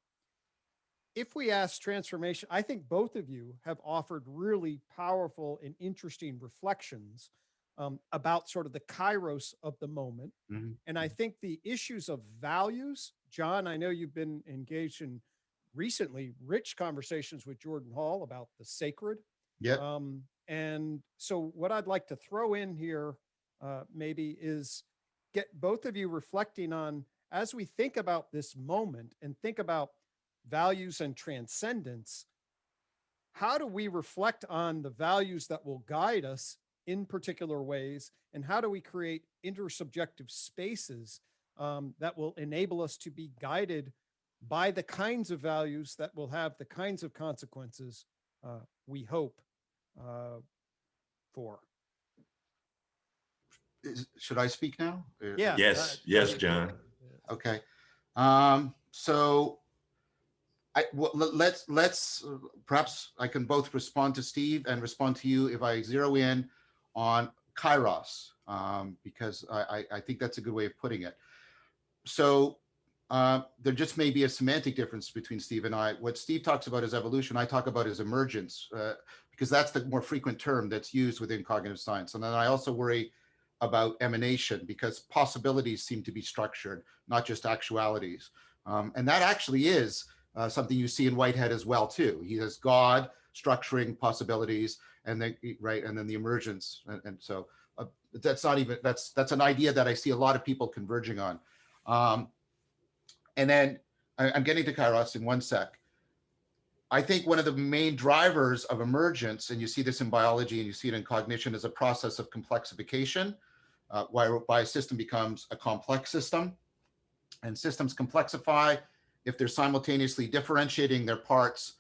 B: If we ask transformation, I think both of you have offered really powerful and interesting reflections about sort of the kairos of the moment. And I think the issues of values, John, I know you've been engaged in recently rich conversations with Jordan Hall about the sacred.
C: Yeah.
B: And so what I'd like to throw in here maybe is get both of you reflecting on, as we think about this moment and think about values and transcendence, how do we reflect on the values that will guide us in particular ways? And how do we create intersubjective spaces that will enable us to be guided by the kinds of values that will have the kinds of consequences we hope for?
C: Should I speak now?
B: Yeah.
D: Yes, John.
C: Okay. So let's perhaps I can both respond to Steve and respond to you if I zero in on kairos, because I think that's a good way of putting it. So there just may be a semantic difference between Steve and I. What Steve talks about is evolution. I talk about is emergence, because that's the more frequent term that's used within cognitive science. And then I also worry about emanation, because possibilities seem to be structured, not just actualities. And that actually is something you see in Whitehead as well too. He has God structuring possibilities, and then and then the emergence. And so that's not even, that's an idea that I see a lot of people converging on. And then I'm getting to kairos in one sec. I think one of the main drivers of emergence, and you see this in biology and you see it in cognition, is a process of complexification, whereby a system becomes a complex system. And systems complexify if they're simultaneously differentiating their parts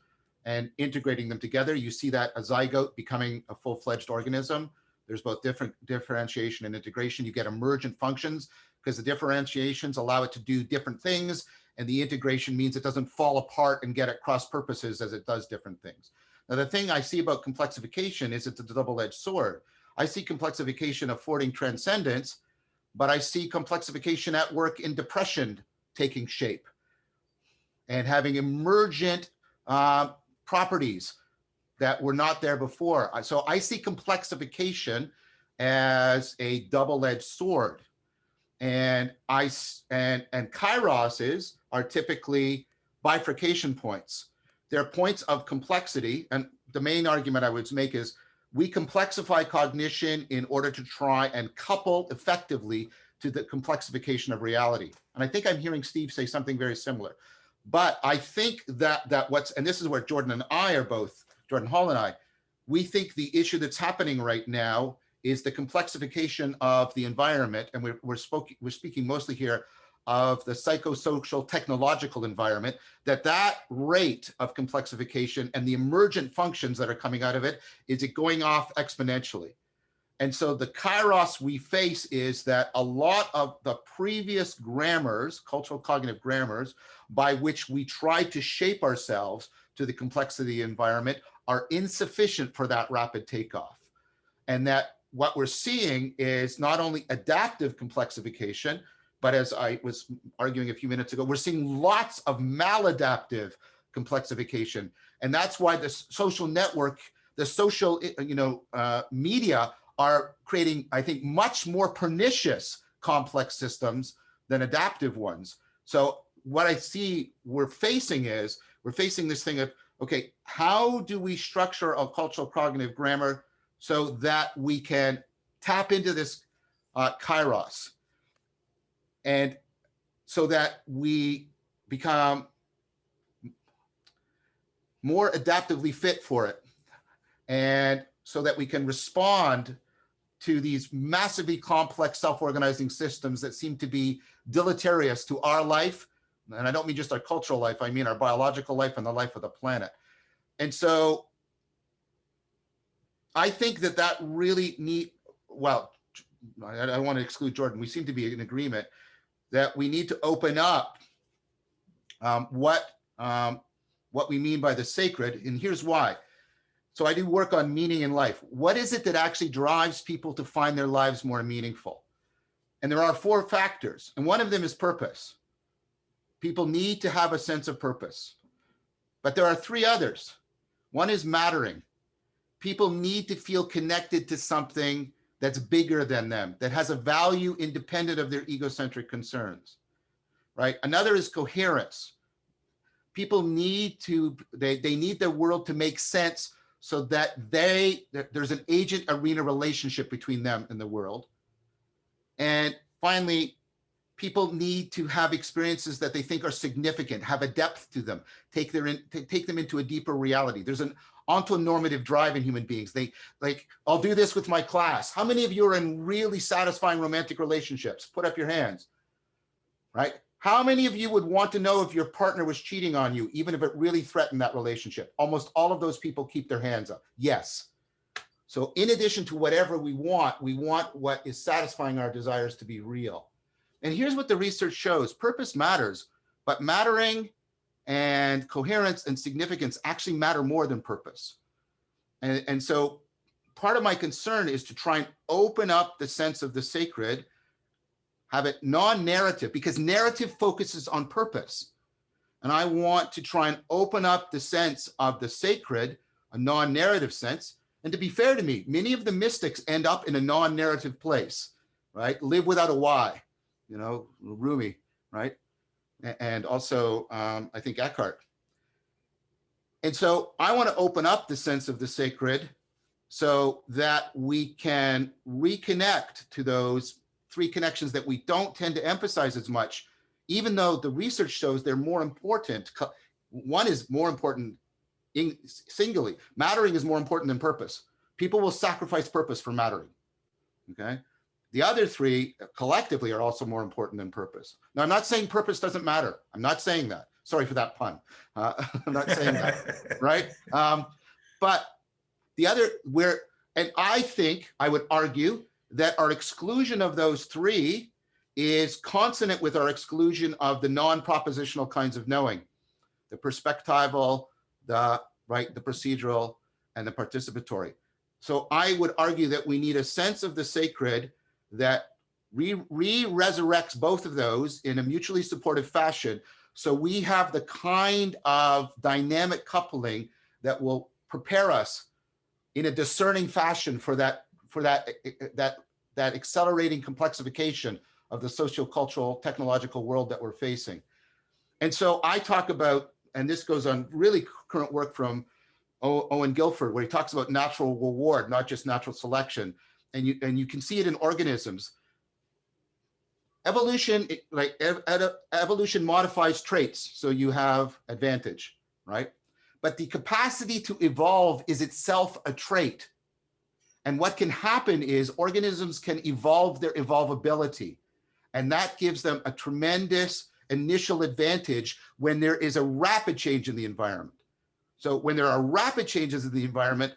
C: and integrating them together. You see that a zygote becoming a full-fledged organism. There's both differentiation and integration. You get emergent functions because the differentiations allow it to do different things, and the integration means it doesn't fall apart and get at cross purposes as it does different things. Now, the thing I see about complexification is it's a double-edged sword. I see complexification affording transcendence, but I see complexification at work in depression taking shape and having emergent properties that were not there before. So I see complexification as a double-edged sword. And kairoses are typically bifurcation points. They're points of complexity. And the main argument I would make is we complexify cognition in order to try and couple effectively to the complexification of reality. And I think I'm hearing Steve say something very similar. But I think that and this is where Jordan and I are both, Jordan Hall and I, we think the issue that's happening right now is the complexification of the environment. And we're speaking mostly here of the psychosocial technological environment, that rate of complexification and the emergent functions that are coming out of it, is it going off exponentially. And so the kairos we face is that a lot of the previous grammars, cultural cognitive grammars, by which we try to shape ourselves to the complexity environment are insufficient for that rapid takeoff. And that what we're seeing is not only adaptive complexification, but as I was arguing a few minutes ago, we're seeing lots of maladaptive complexification. And that's why the social network, the social, media are creating, I think, much more pernicious complex systems than adaptive ones. So what I see we're facing this thing of, okay, how do we structure a cultural cognitive grammar so that we can tap into this kairos, and so that we become more adaptively fit for it, and so that we can respond to these massively complex self-organizing systems that seem to be deleterious to our life. And I don't mean just our cultural life, I mean our biological life and the life of the planet. And so I think that really well, I don't want to exclude Jordan. We seem to be in agreement that we need to open up what we mean by the sacred. And here's why. So I do work on meaning in life. What is it that actually drives people to find their lives more meaningful? And there are 4 factors, and one of them is purpose. People need to have a sense of purpose. But there are 3 others. One is mattering. People need to feel connected to something that's bigger than them, that has a value independent of their egocentric concerns, right? Another is coherence. People need they need their world to make sense, so that there's an agent-arena relationship between them and the world. And finally, people need to have experiences that they think are significant, have a depth to them, take them into a deeper reality. There's an ontonormative drive in human beings. They like, I'll do this with my class. How many of you are in really satisfying romantic relationships? Put up your hands, right? How many of you would want to know if your partner was cheating on you, even if it really threatened that relationship? Almost all of those people keep their hands up. Yes. So in addition to whatever we want what is satisfying our desires to be real. And here's what the research shows. Purpose matters, but mattering and coherence and significance actually matter more than purpose. And so part of my concern is to try and open up the sense of the sacred, have it non-narrative, because narrative focuses on purpose. And I want to try and open up the sense of the sacred, a non-narrative sense. And to be fair to me, many of the mystics end up in a non-narrative place, right? Live without a why, Rumi, right? And also, I think Eckhart. And so I want to open up the sense of the sacred so that we can reconnect to those 3 connections that we don't tend to emphasize as much, even though the research shows they're more important. One is more important singly. Mattering is more important than purpose. People will sacrifice purpose for mattering, okay? The other 3 collectively are also more important than purpose. Now, I'm not saying purpose doesn't matter. I'm not saying that. Sorry for that pun. I'm not saying that, right? But the other, and I think, I would argue that our exclusion of those 3 is consonant with our exclusion of the non-propositional kinds of knowing, the perspectival, the procedural, and the participatory. So I would argue that we need a sense of the sacred that resurrects both of those in a mutually supportive fashion. So we have the kind of dynamic coupling that will prepare us in a discerning fashion for that accelerating complexification of the socio-cultural, technological world that we're facing. And so I talk about, and this goes on really current work from Owen Guilford, where he talks about natural reward, not just natural selection. And you can see it in organisms. Evolution, evolution modifies traits, so you have advantage, right? But the capacity to evolve is itself a trait. And what can happen is organisms can evolve their evolvability. And that gives them a tremendous initial advantage when there is a rapid change in the environment. So when there are rapid changes in the environment,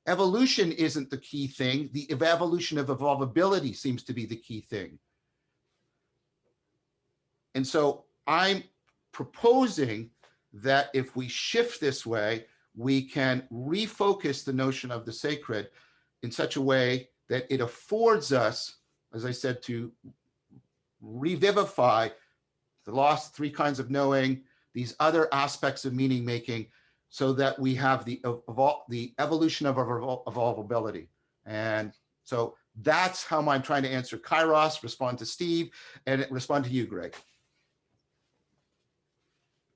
C: evolution isn't the key thing. The evolution of evolvability seems to be the key thing. And so I'm proposing that if we shift this way, we can refocus the notion of the sacred in such a way that it affords us, as I said, to revivify the lost 3 kinds of knowing, these other aspects of meaning making, so that we have the evolution of our evolvability. And so that's how I'm trying to answer Kairos, respond to Steve, and respond to you, Gregg.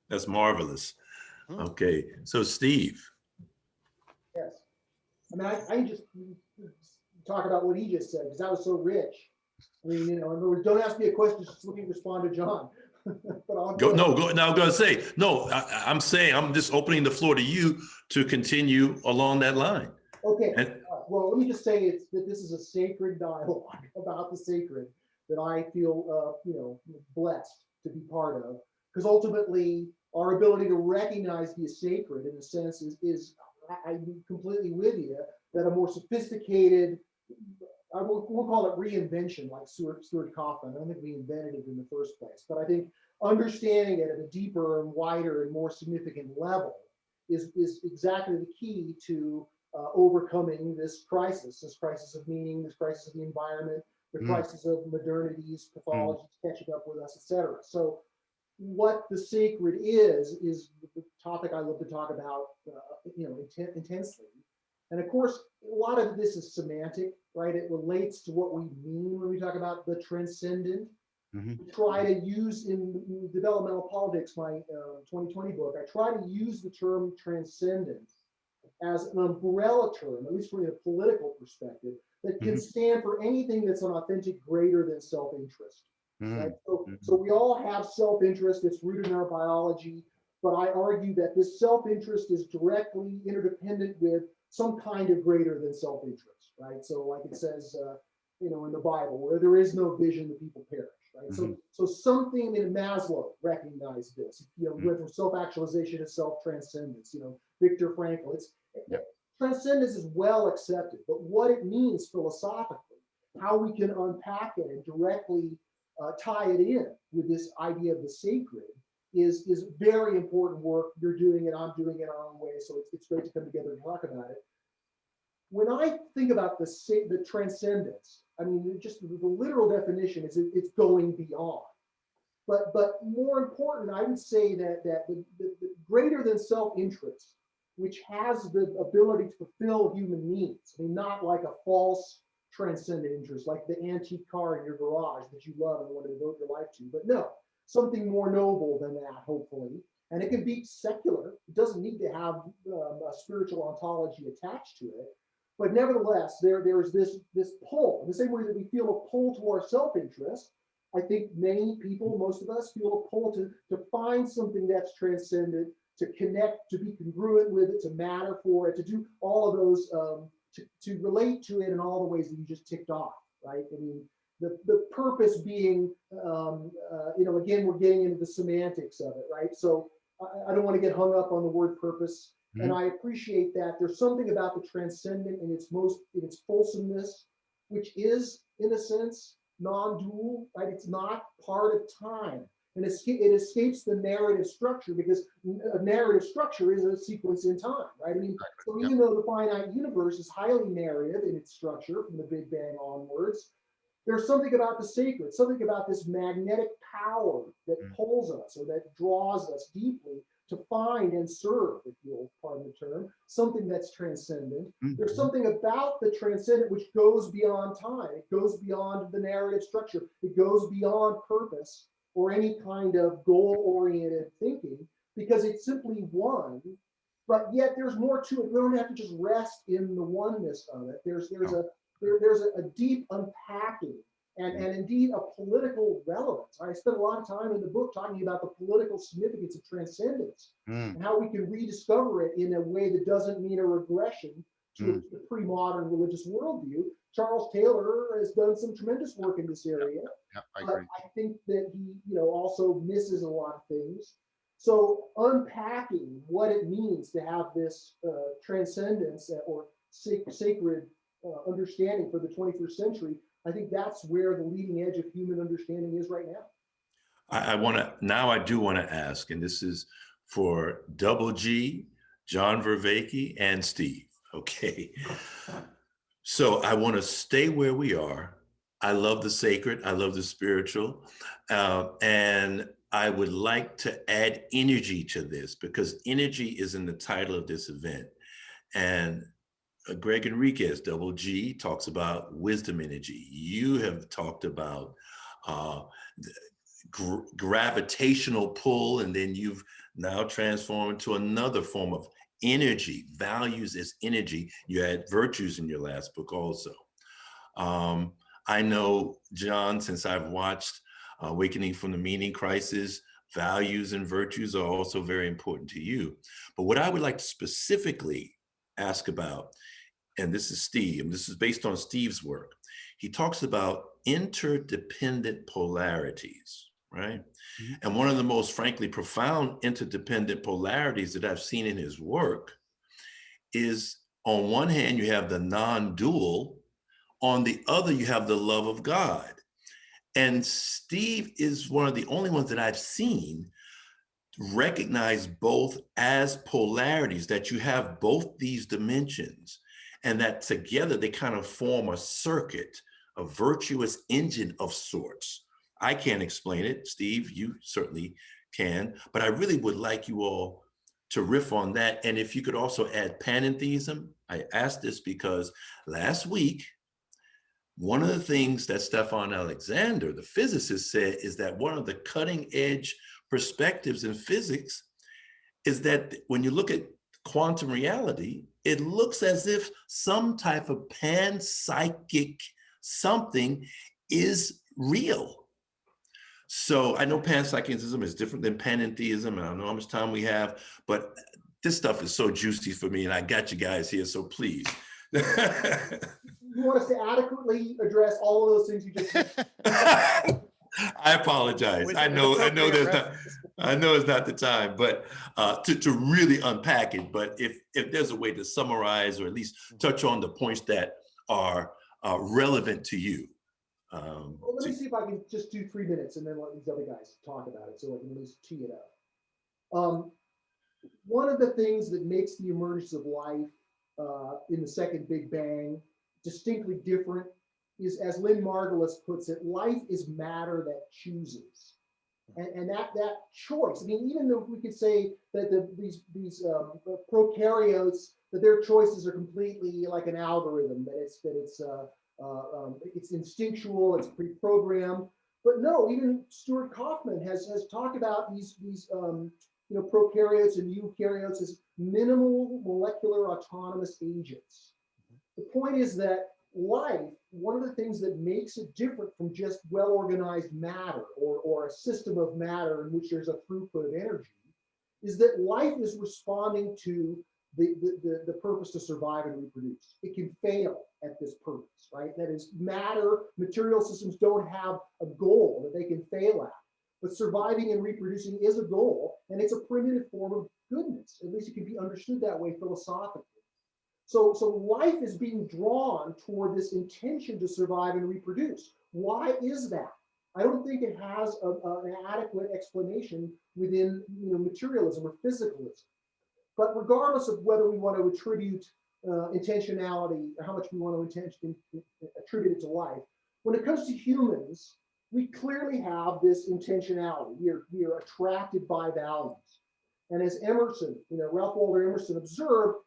D: That's marvelous. Okay, so Steve.
E: Yes. I mean, I just talk about what he just said, because that was so rich. I mean, in other words, don't ask me a question, just let me respond to John. But I'll go.
D: Now I'm going to say, no, I'm saying, I'm just opening the floor to you to continue along that line.
E: Okay. Well, let me just say that this is a sacred dialogue about the sacred that I feel, blessed to be part of, because ultimately our ability to recognize the sacred, in a sense, is I'm completely with you, that a more sophisticated, we'll call it reinvention, like Stuart Kaufman. I don't think we invented it in the first place, but I think understanding it at a deeper and wider and more significant level is exactly the key to overcoming this crisis of meaning, this crisis of the environment, the crisis of modernity's pathologies catching up with us, etc. So what the sacred is the topic I love to talk about, intensely. And of course, a lot of this is semantic, right? It relates to what we mean when we talk about the transcendent. We try to use in Developmental Politics, my 2020 book, I try to use the term transcendent as an umbrella term, at least from a political perspective, that can stand for anything that's an authentic greater than self-interest. Right? So we all have self-interest, it's rooted in our biology, but I argue that this self-interest is directly interdependent with some kind of greater than self-interest, right? So like it says, in the Bible, where there is no vision, the people perish, right? So something in Maslow recognized this, went from self-actualization to self-transcendence, Viktor Frankl, transcendence is well accepted, but what it means philosophically, how we can unpack it and directly tie it in with this idea of the sacred is very important work. You're doing it, I'm doing it our own way, so it's great to come together and talk about it. When I think about the transcendence, I mean, just the literal definition is it's going beyond. But more important, I would say that the greater than self-interest, which has the ability to fulfill human needs, I mean, not like a false transcendent interest, like the antique car in your garage that you love and want to devote your life to, but no, something more noble than that, hopefully. And it can be secular. It doesn't need to have a spiritual ontology attached to it. But nevertheless, there's this pull. In the same way that we feel a pull to our self-interest, I think many people, most of us, feel a pull to find something that's transcendent, to connect, to be congruent with it, to matter for it, to do all of those, to relate to it in all the ways that you just ticked off, right? I mean, the purpose being, again, we're getting into the semantics of it, right? So I don't want to get hung up on the word purpose. And I appreciate that there's something about the transcendent in its fulsomeness, which is, in a sense, non-dual, right? It's not part of time. And it escapes the narrative structure, because a narrative structure is a sequence in time, right? I mean, so even though the finite universe is highly narrative in its structure from the Big Bang onwards, there's something about the sacred, something about this magnetic power that pulls us or that draws us deeply to find and serve, if you'll pardon the term, something that's transcendent. There's something about the transcendent which goes beyond time. It goes beyond the narrative structure. It goes beyond purpose or any kind of goal-oriented thinking, because it's simply one, but yet there's more to it. We don't have to just rest in the oneness of it. There's a deep unpacking and indeed a political relevance. I spent a lot of time in the book talking about the political significance of transcendence and how we can rediscover it in a way that doesn't mean a regression to the pre-modern religious worldview. Charles Taylor has done some tremendous work in this area.
C: I agree.
E: I think that he, also misses a lot of things. So unpacking what it means to have this transcendence or sacred understanding for the 21st century, I think that's where the leading edge of human understanding is right now.
D: I do want to ask, and this is for Double G, John Vervaeke, and Steve. Okay. So I want to stay where we are. I love the sacred. I love the spiritual. And I would like to add energy to this because energy is in the title of this event. And Gregg Henriques, double G, talks about wisdom energy. You have talked about gravitational pull, and then you've now transformed to another form of energy. Values as energy. You had virtues in your last book also. I know, John, since I've watched Awakening from the Meaning Crisis, values and virtues are also very important to you. But what I would like to specifically ask about, and this is Steve, and this is based on Steve's work, he talks about interdependent polarities, right? Mm-hmm. And one of the most, frankly, profound interdependent polarities that I've seen in his work is, on one hand, you have the non-dual, on the other, you have the love of God. And Steve is one of the only ones that I've seen recognize both as polarities, that you have both these dimensions, and that together they kind of form a circuit, a virtuous engine of sorts. I can't explain it. Steve, you certainly can, but I really would like you all to riff on that. And if you could also add panentheism. I asked this because last week, one of the things that Stefan Alexander, the physicist, said is that one of the cutting edge perspectives in physics is that when you look at quantum reality, it looks as if some type of panpsychic something is real. So I know panpsychism is different than panentheism, and I don't know how much time we have, but this stuff is so juicy for me, and I got you guys here, so please.
E: You want us to adequately address all of those things you just said?
D: I apologize. I know it's not the time, but to really unpack it. But if there's a way to summarize or at least touch on the points that are relevant to you.
E: Well, let me see if I can just do 3 minutes and then let these other guys talk about it so I can at least tee it up. One of the things that makes the emergence of life in the second Big Bang distinctly different is, as Lynn Margulis puts it, life is matter that chooses. And that choice, I mean, even though we could say that these prokaryotes, that their choices are completely like an algorithm, that it's instinctual, it's pre-programmed. But no, even Stuart Kaufman has talked about these prokaryotes and eukaryotes as minimal molecular autonomous agents. The point is that life, one of the things that makes it different from just well-organized matter or a system of matter in which there's a throughput of energy, is that life is responding to the purpose to survive and reproduce. It can fail at this purpose, right? That is, material systems don't have a goal that they can fail at. But surviving and reproducing is a goal, and it's a primitive form of goodness. At least it can be understood that way philosophically. So life is being drawn toward this intention to survive and reproduce. Why is that? I don't think it has an adequate explanation within materialism or physicalism. But regardless of whether we want to attribute intentionality or how much we want to attribute it to life, when it comes to humans, we clearly have this intentionality. We are attracted by values. And as Emerson, Ralph Waldo Emerson observed,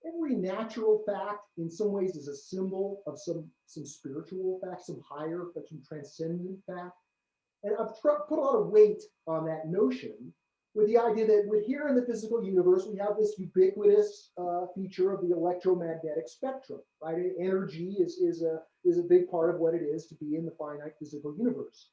E: every natural fact in some ways is a symbol of some spiritual fact, some higher, some transcendent fact. And I've put a lot of weight on that notion with the idea that here in the physical universe, we have this ubiquitous feature of the electromagnetic spectrum, right? Energy is a big part of what it is to be in the finite physical universe.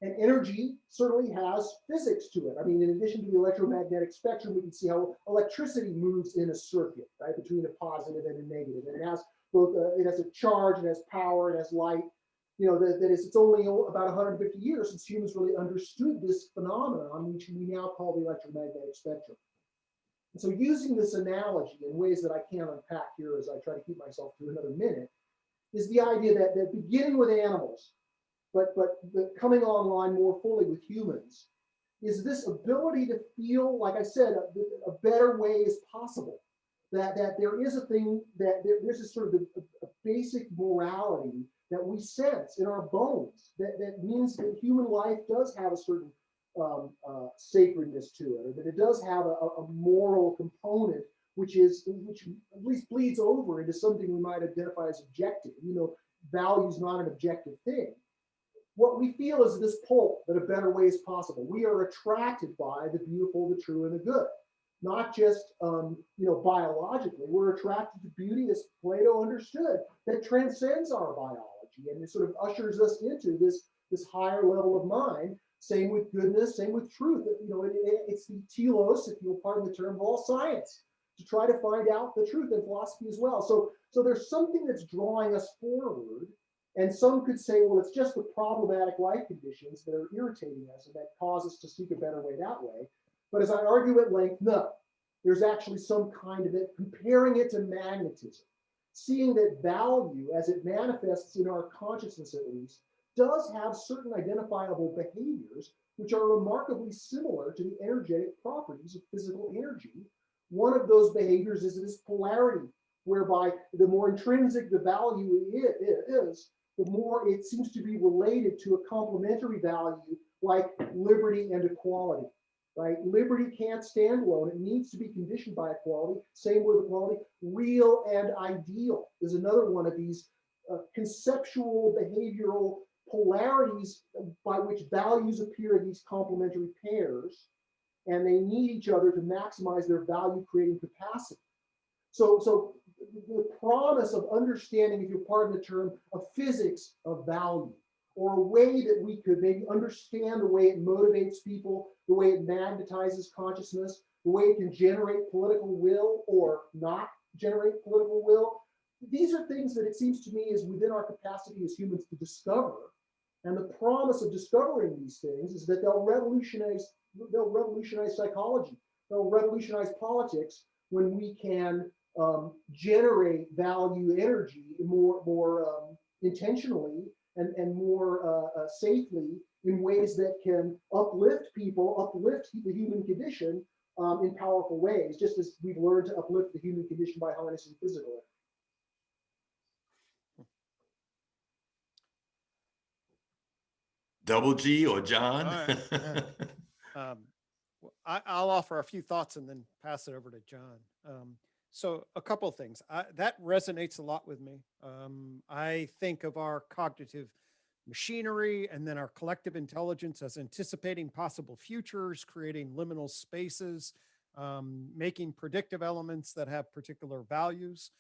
E: And energy certainly has physics to it. I mean, in addition to the electromagnetic spectrum, we can see how electricity moves in a circuit, right, between a positive and a negative. And it has both, it has a charge, it has power, it has light. It's only about 150 years since humans really understood this phenomenon, which we now call the electromagnetic spectrum. And so using this analogy in ways that I can't unpack here as I try to keep myself to another minute, is the idea that beginning with animals, but coming online more fully with humans, is this ability to feel, like I said, a better way is possible. That there is a thing, that there's a sort of a basic morality that we sense in our bones that means that human life does have a certain sacredness to it, or that it does have a moral component, which at least bleeds over into something we might identify as objective. Value is not an objective thing. What we feel is this pull that a better way is possible. We are attracted by the beautiful, the true, and the good, not just biologically. We're attracted to beauty, as Plato understood, that transcends our biology, and it sort of ushers us into this higher level of mind. Same with goodness, same with truth. It's the telos, if you'll pardon the term, of all science, to try to find out the truth, in philosophy as well. So there's something that's drawing us forward. And some could say, well, it's just the problematic life conditions that are irritating us and that cause us to seek a better way that way. But as I argue at length, no, there's actually some kind of it, comparing it to magnetism, seeing that value as it manifests in our consciousness at least, does have certain identifiable behaviors which are remarkably similar to the energetic properties of physical energy. One of those behaviors is this polarity, whereby the more intrinsic the value is, the more it seems to be related to a complementary value like liberty and equality, right? Liberty can't stand alone. It needs to be conditioned by equality. Same with equality. Real and ideal is another one of these conceptual behavioral polarities by which values appear in these complementary pairs, and they need each other to maximize their value creating capacity. So the promise of understanding, if you'll pardon the term, a physics of value, or a way that we could maybe understand the way it motivates people, the way it magnetizes consciousness, the way it can generate political will or not generate political will. These are things that it seems to me is within our capacity as humans to discover. And the promise of discovering these things is that they'll revolutionize psychology, they'll revolutionize politics when we can generate value energy more intentionally and more safely in ways that can uplift people, uplift the human condition in powerful ways, just as we've learned to uplift the human condition by harnessing physical energy.
D: Double G or John?
B: All right. I'll offer a few thoughts and then pass it over to John. So a couple of things. That resonates a lot with me. I think of our cognitive machinery and then our collective intelligence as anticipating possible futures, creating liminal spaces, making predictive elements that have particular values.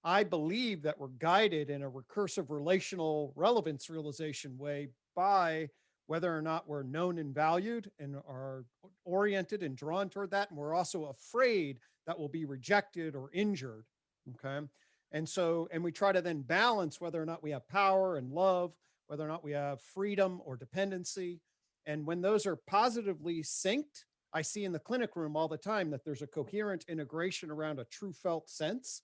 B: I believe that we're guided in a recursive relational relevance realization way by whether or not we're known and valued and are oriented and drawn toward that. And we're also afraid that we'll be rejected or injured. Okay. And we try to then balance whether or not we have power and love, whether or not we have freedom or dependency. And when those are positively synced, I see in the clinic room all the time that there's a coherent integration around a true felt sense.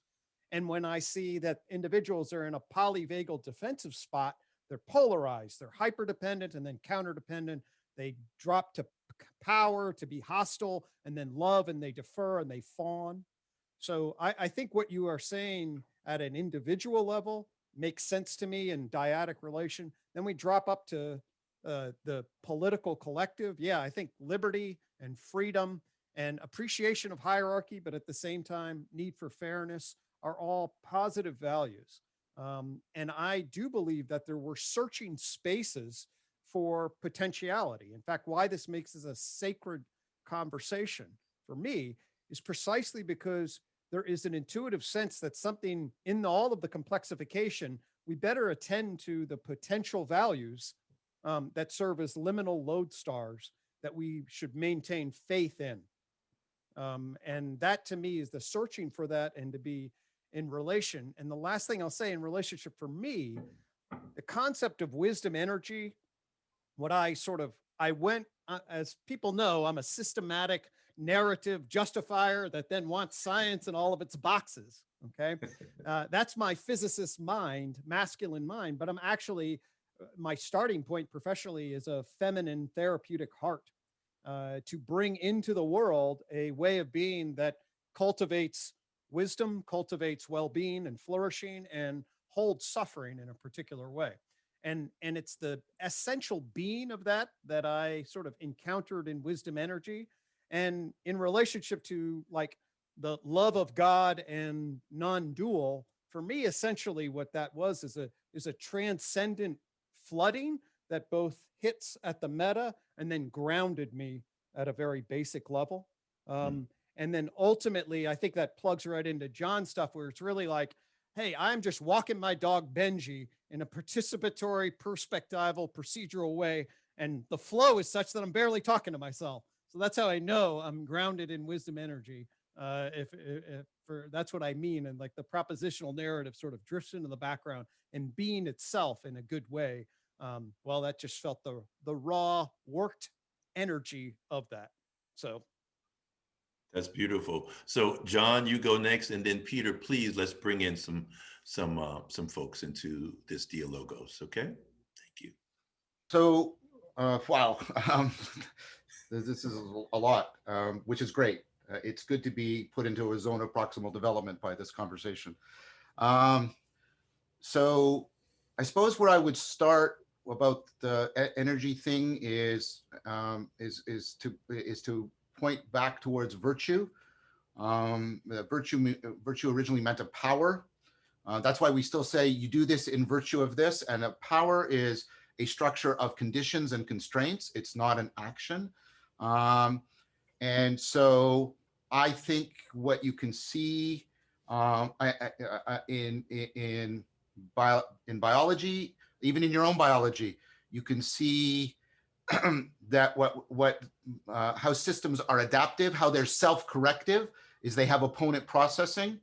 B: And when I see that individuals are in a polyvagal defensive spot, they're polarized, they're hyperdependent and then counterdependent. They drop to power, to be hostile, and then love, and they defer and they fawn. So I think what you are saying at an individual level makes sense to me in dyadic relation. Then we drop up to the political collective. Yeah, I think liberty and freedom and appreciation of hierarchy, but at the same time, need for fairness are all positive values. And I do believe that there were searching spaces for potentiality. In fact, why this makes this a sacred conversation for me is precisely because there is an intuitive sense that something in all of the complexification, we better attend to the potential values that serve as liminal lodestars that we should maintain faith in. And that to me is the searching for that and to be in relation. And the last thing I'll say in relationship for me, the concept of wisdom energy, I went, as people know, I'm a systematic narrative justifier that then wants science in all of its boxes. Okay. That's my physicist mind, masculine mind, but I'm actually, my starting point professionally is a feminine therapeutic heart, to bring into the world a way of being that cultivates wisdom, cultivates well-being and flourishing, and holds suffering in a particular way. And it's the essential being of that I sort of encountered in wisdom energy, and in relationship to like the love of God and non-dual. For me, essentially what that was is a transcendent flooding that both hits at the meta and then grounded me at a very basic level. And then ultimately, I think that plugs right into John's stuff, where it's really like, hey, I'm just walking my dog Benji in a participatory, perspectival, procedural way. And the flow is such that I'm barely talking to myself. So that's how I know I'm grounded in wisdom energy. If for that's what I mean. And like the propositional narrative sort of drifts into the background and being itself in a good way. Well, that just felt the raw worked energy of that. So
D: That's beautiful. So John, you go next, and then Peter, please, let's bring in some folks into this Dialogos. Okay, thank you.
C: So, wow, this is a lot, which is great. It's good to be put into a zone of proximal development by this conversation. So, I suppose where I would start about the energy thing is to point back towards virtue. Virtue originally meant a power. That's why we still say you do this in virtue of this, and a power is a structure of conditions and constraints. It's not an action. And so I think what you can see in biology, even in your own biology, you can see that how systems are adaptive, how they're self-corrective, is they have opponent processing.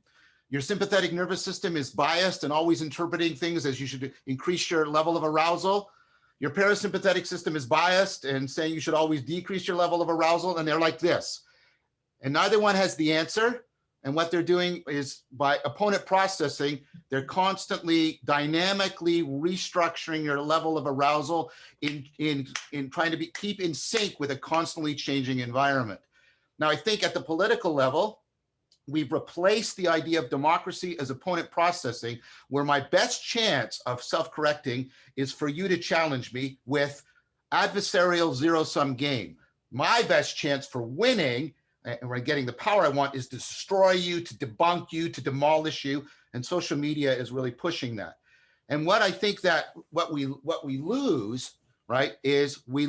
C: Your sympathetic nervous system is biased and always interpreting things as you should increase your level of arousal. Your parasympathetic system is biased and saying you should always decrease your level of arousal, and they're like this. And neither one has the answer. And what they're doing is, by opponent processing, they're constantly dynamically restructuring your level of arousal in trying to keep in sync with a constantly changing environment. Now, I think at the political level, we've replaced the idea of democracy as opponent processing, where my best chance of self-correcting is for you to challenge me with adversarial zero-sum game. My best chance for winning and getting the power I want is to destroy you, to debunk you, to demolish you. And social media is really pushing that. And what I think that what we lose, right, is we've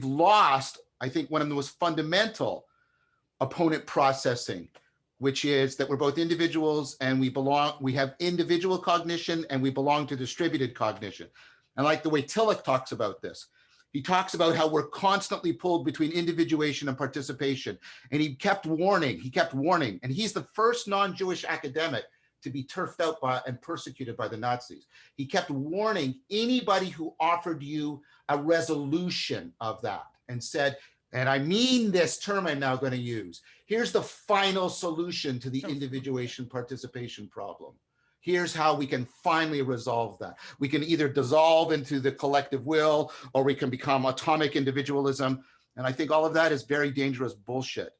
C: lost, I think, one of the most fundamental opponent processing, which is that we're both individuals and we have individual cognition and we belong to distributed cognition. I like the way Tillich talks about this. He talks about how we're constantly pulled between individuation and participation. And he kept warning, and he's the first non-Jewish academic to be turfed out by and persecuted by the Nazis. He kept warning anybody who offered you a resolution of that and said, and I mean this term I'm now going to use, here's the final solution to the individuation participation problem. Here's how we can finally resolve that. We can either dissolve into the collective will, or we can become atomic individualism. And I think all of that is very dangerous bullshit.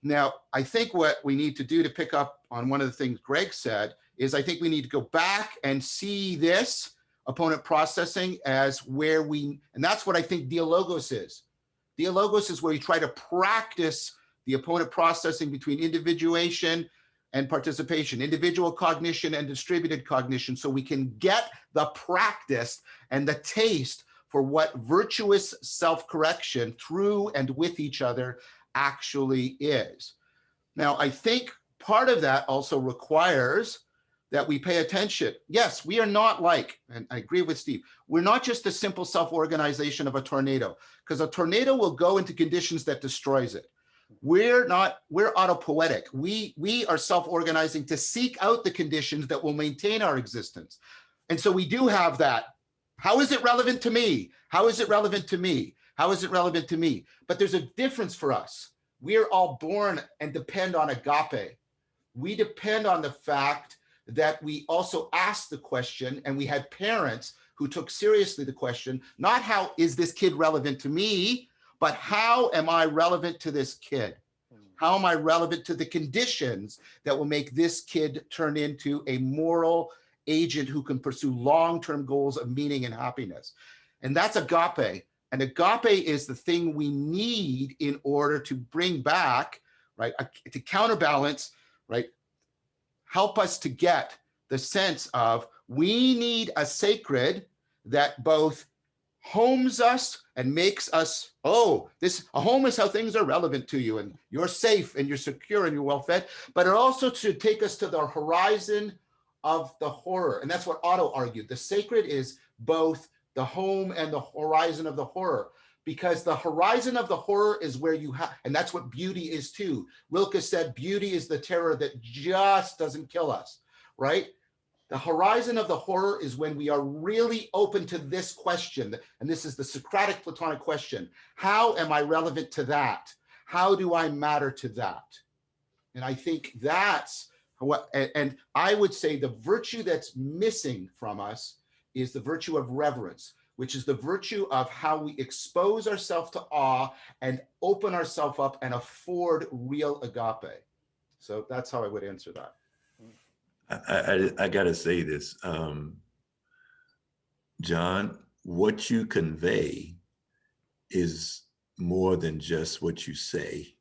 C: Now, I think what we need to do, to pick up on one of the things Gregg said, is I think we need to go back and see this opponent processing as where and that's what I think Dialogos is. Dialogos is where you try to practice the opponent processing between individuation and participation, individual cognition and distributed cognition, so we can get the practice and the taste for what virtuous self-correction through and with each other actually is. Now, I think part of that also requires that we pay attention. Yes, we are not like, and I agree with Steve, we're not just a simple self-organization of a tornado, because a tornado will go into conditions that destroys it. We're autopoietic. We are self-organizing to seek out the conditions that will maintain our existence. And so we do have that. How is it relevant to me? How is it relevant to me? How is it relevant to me? But there's a difference for us. We are all born and depend on agape. We depend on the fact that we also asked the question, and we had parents who took seriously the question, not how is this kid relevant to me, but how am I relevant to this kid? How am I relevant to the conditions that will make this kid turn into a moral agent who can pursue long-term goals of meaning and happiness. And that's agape. And agape is the thing we need in order to bring back, right, to counterbalance, right, help us to get the sense of we need a sacred that both homes us and makes us, oh, a home is how things are relevant to you and you're safe and you're secure and you're well fed, but it also should take us to the horizon of the horror. And that's what Otto argued. The sacred is both the home and the horizon of the horror, because the horizon of the horror is where you have, and that's what beauty is too. Rilke said, beauty is the terror that just doesn't kill us, right? The horizon of the horror is when we are really open to this question, and this is the Socratic Platonic question. How am I relevant to that? How do I matter to that? And I think that's what, and I would say the virtue that's missing from us is the virtue of reverence, which is the virtue of how we expose ourselves to awe and open ourselves up and afford real agape. So that's how I would answer that.
D: I gotta say this, John, what you convey is more than just what you say.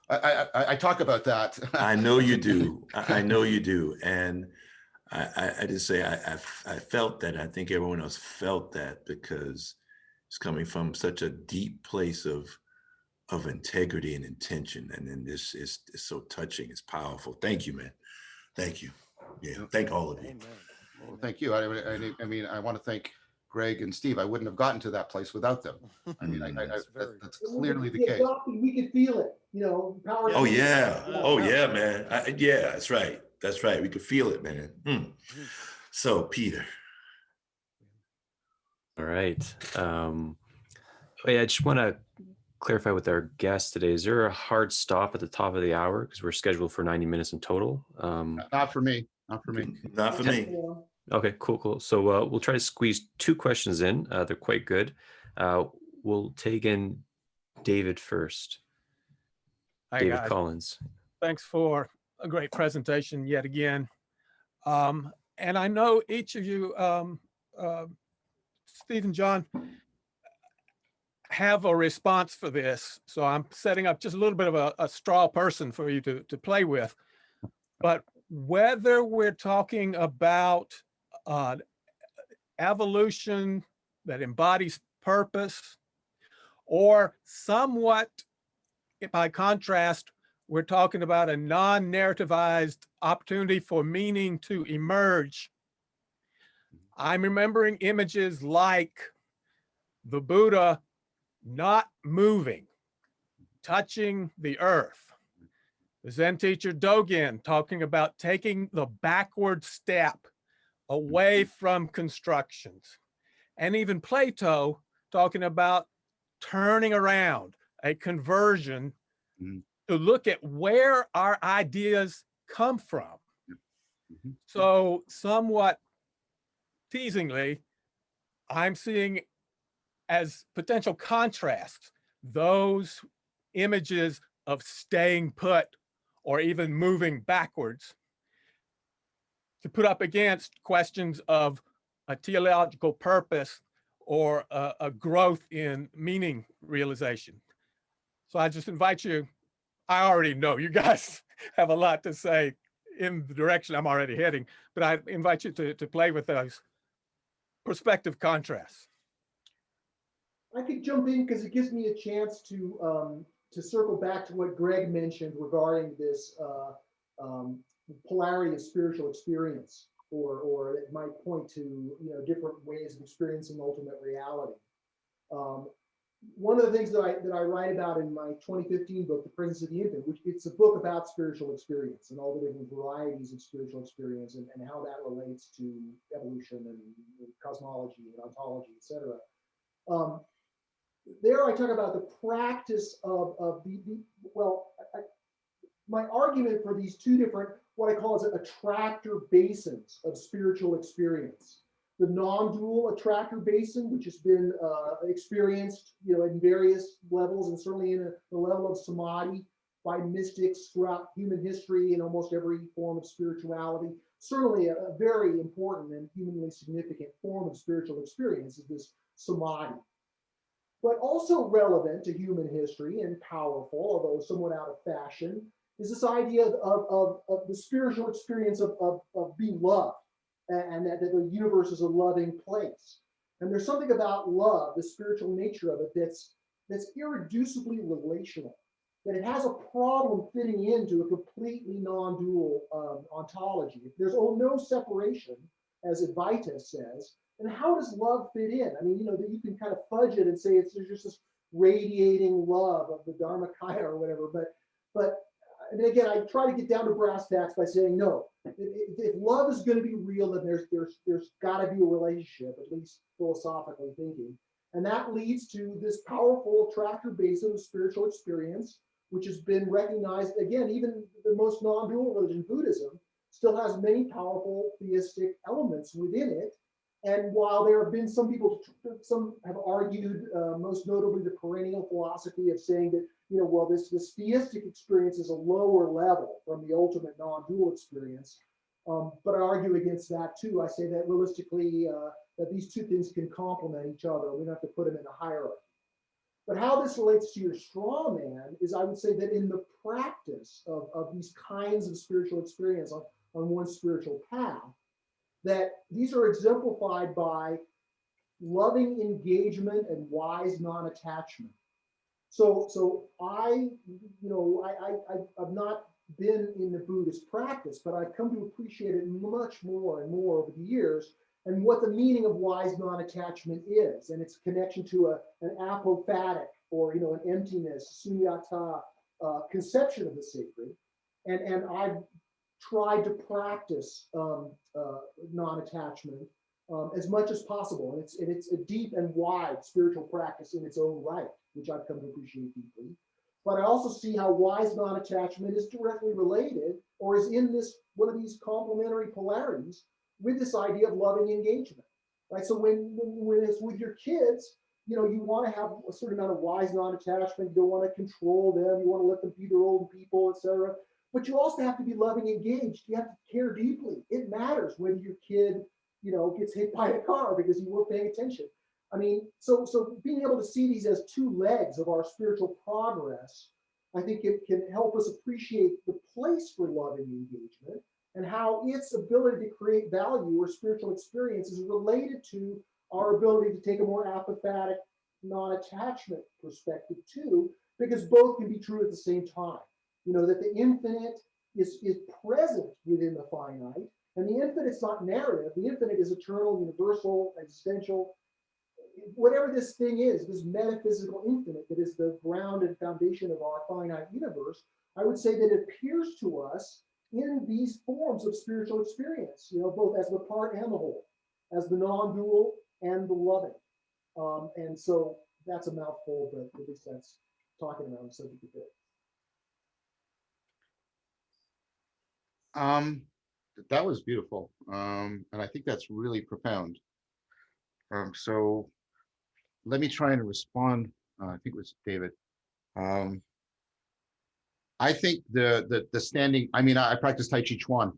C: I talk about that.
D: I know you do. I know you do. And I just say I felt that. I think everyone else felt that because it's coming from such a deep place of integrity and intention. And then this is so touching. It's powerful. Thank you, man. Thank you. Yeah. Thank all of you.
B: Amen.
C: Well, thank you. I mean, I want to thank Gregg and Steve. I wouldn't have gotten to that place without them. I mean, that's clearly the case.
E: We could feel it, you know. Power.
D: Oh yeah. Oh yeah, man. Yeah, that's right. That's right. We could feel it, man. So, Peter.
F: All right. Oh yeah, I just want to clarify with our guest today. Is there a hard stop at the top of the hour? Because we're scheduled for 90 minutes in total.
C: Not for me. Not for me.
D: Not for me.
F: Okay, cool. So we'll try to squeeze 2 questions in. They're quite good. We'll take in David first.
G: Hi,
F: David
G: guys.
F: Collins.
G: Thanks for a great presentation yet again. And I know each of you, Steve and John, have a response for this. So I'm setting up just a little bit of a straw person for you to play with. But whether we're talking about evolution that embodies purpose, or somewhat, by contrast, we're talking about a non-narrativized opportunity for meaning to emerge. I'm remembering images like the Buddha not moving, touching the earth. The Zen teacher Dogen talking about taking the backward step away from constructions. And even Plato talking about turning around, a conversion to look at where our ideas come from. So somewhat teasingly, I'm seeing as potential contrasts those images of staying put or even moving backwards to put up against questions of a teleological purpose or a growth in meaning realization. So I just invite you, I already know you guys have a lot to say in the direction I'm already heading, but I invite you to play with those perspective contrasts.
E: I could jump in because it gives me a chance to circle back to what Gregg mentioned regarding this polarity of spiritual experience, or it might point to different ways of experiencing ultimate reality. One of the things that I write about in my 2015 book, The Presence of the Infant, which it's a book about spiritual experience and all the different varieties of spiritual experience and how that relates to evolution and cosmology and ontology, etc. There I talk about the practice of my argument for these 2 different, what I call as attractor basins of spiritual experience. The non-dual attractor basin, which has been experienced, in various levels, and certainly in the level of samadhi, by mystics throughout human history in almost every form of spirituality. Certainly a very important and humanly significant form of spiritual experience is this samadhi. But also relevant to human history and powerful, although somewhat out of fashion, is this idea of the spiritual experience of being loved, and that the universe is a loving place. And there's something about love, the spiritual nature of it, that's irreducibly relational, that it has a problem fitting into a completely non-dual ontology. If there's no separation, as Advaita says, then how does love fit in? I mean, that you can kind of fudge it and say it's just this radiating love of the Dharmakaya or whatever, but and again, I try to get down to brass tacks by saying, no, if love is going to be real, then there's got to be a relationship, at least philosophically thinking. And that leads to this powerful attractor base of spiritual experience, which has been recognized, again, even the most non-dual religion, Buddhism, still has many powerful theistic elements within it. And while there have been some people, some have argued, most notably the perennial philosophy of saying that, well, this theistic experience is a lower level from the ultimate non-dual experience. But I argue against that too. I say that realistically, that these two things can complement each other. We don't have to put them in a hierarchy. But how this relates to your straw man is, I would say that in the practice of these kinds of spiritual experience on one's spiritual path, that these are exemplified by loving engagement and wise non-attachment. So I've not been in the Buddhist practice, but I've come to appreciate it much more and more over the years, and what the meaning of wise non-attachment is, and its connection to an apophatic, or an emptiness, sunyata conception of the sacred. And I've tried to practice non-attachment as much as possible. And it's a deep and wide spiritual practice in its own right, which I've come to appreciate deeply. But I also see how wise non-attachment is directly related, or is in this one of these complementary polarities with this idea of loving engagement, right? So when it's with your kids, you want to have a certain amount of wise non-attachment. You don't want to control them. You want to let them be their own people, etc. But you also have to be loving engaged. You have to care deeply. It matters whether your kid, gets hit by a car because you weren't paying attention. I mean, so being able to see these as two legs of our spiritual progress, I think it can help us appreciate the place for loving engagement and how its ability to create value or spiritual experience is related to our ability to take a more apophatic non-attachment perspective too, because both can be true at the same time. That the infinite is present within the finite, and the infinite's not narrative. The infinite is eternal, universal, existential. Whatever this thing is, this metaphysical infinite that is the ground and foundation of our finite universe, I would say that it appears to us in these forms of spiritual experience, both as the part and the whole, as the non-dual and the loving. And so that's a mouthful, but at least that's talking around the subject a bit.
C: That was beautiful. And I think that's really profound. So let me try and respond. I think it was David. I think the standing, I practice Tai Chi Chuan.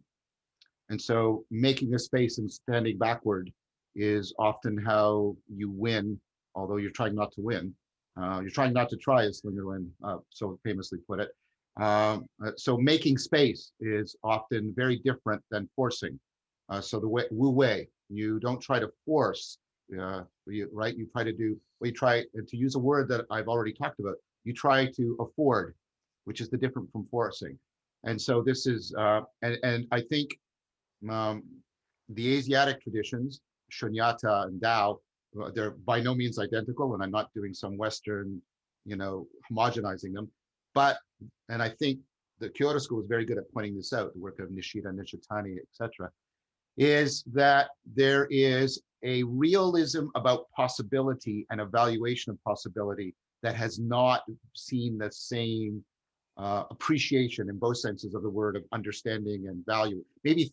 C: And so making a space and standing backward is often how you win, although you're trying not to win. You're trying not to try, as Slinger Lin so famously put it. So making space is often very different than forcing. So the Wu Wei, you don't try to force, right? You try to do, we try to use a word that I've already talked about. You try to afford, which is the different from forcing. And so this is, and I think the Asiatic traditions, Shunyata and Tao, they're by no means identical, and I'm not doing some Western, homogenizing them. But, and I think the Kyoto school was very good at pointing this out, the work of Nishida, Nishitani, etc., is that there is a realism about possibility and evaluation of possibility that has not seen the same appreciation in both senses of the word of understanding and value, maybe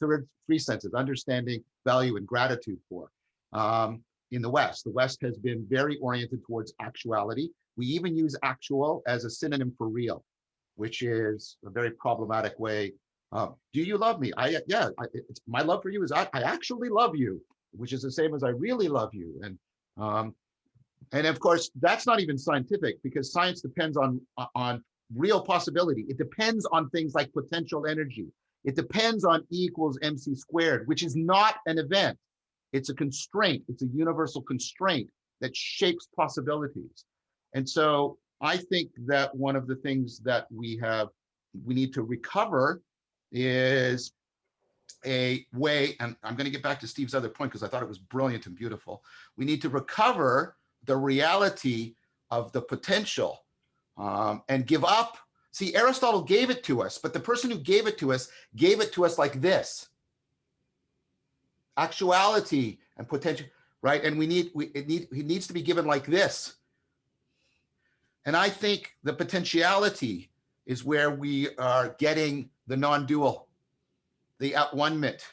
C: three senses, understanding, value, and gratitude for. In the West has been very oriented towards actuality. We even use actual as a synonym for real. which is a very problematic way. Do you love me? My love for you is I actually love you, which is the same as I really love you. And of course, that's not even scientific, because science depends on real possibility. It depends on things like potential energy. It depends on E equals MC squared, which is not an event. It's a constraint. It's a universal constraint that shapes possibilities. And so I think that one of the things that we need to recover is a way, and I'm going to get back to Steve's other point because I thought it was brilliant and beautiful. We need to recover the reality of the potential and give up. See, Aristotle gave it to us, but the person who gave it to us like this. Actuality and potential, right? And it needs to be given like this. And I think the potentiality is where we are getting the non-dual, the at-one-ment,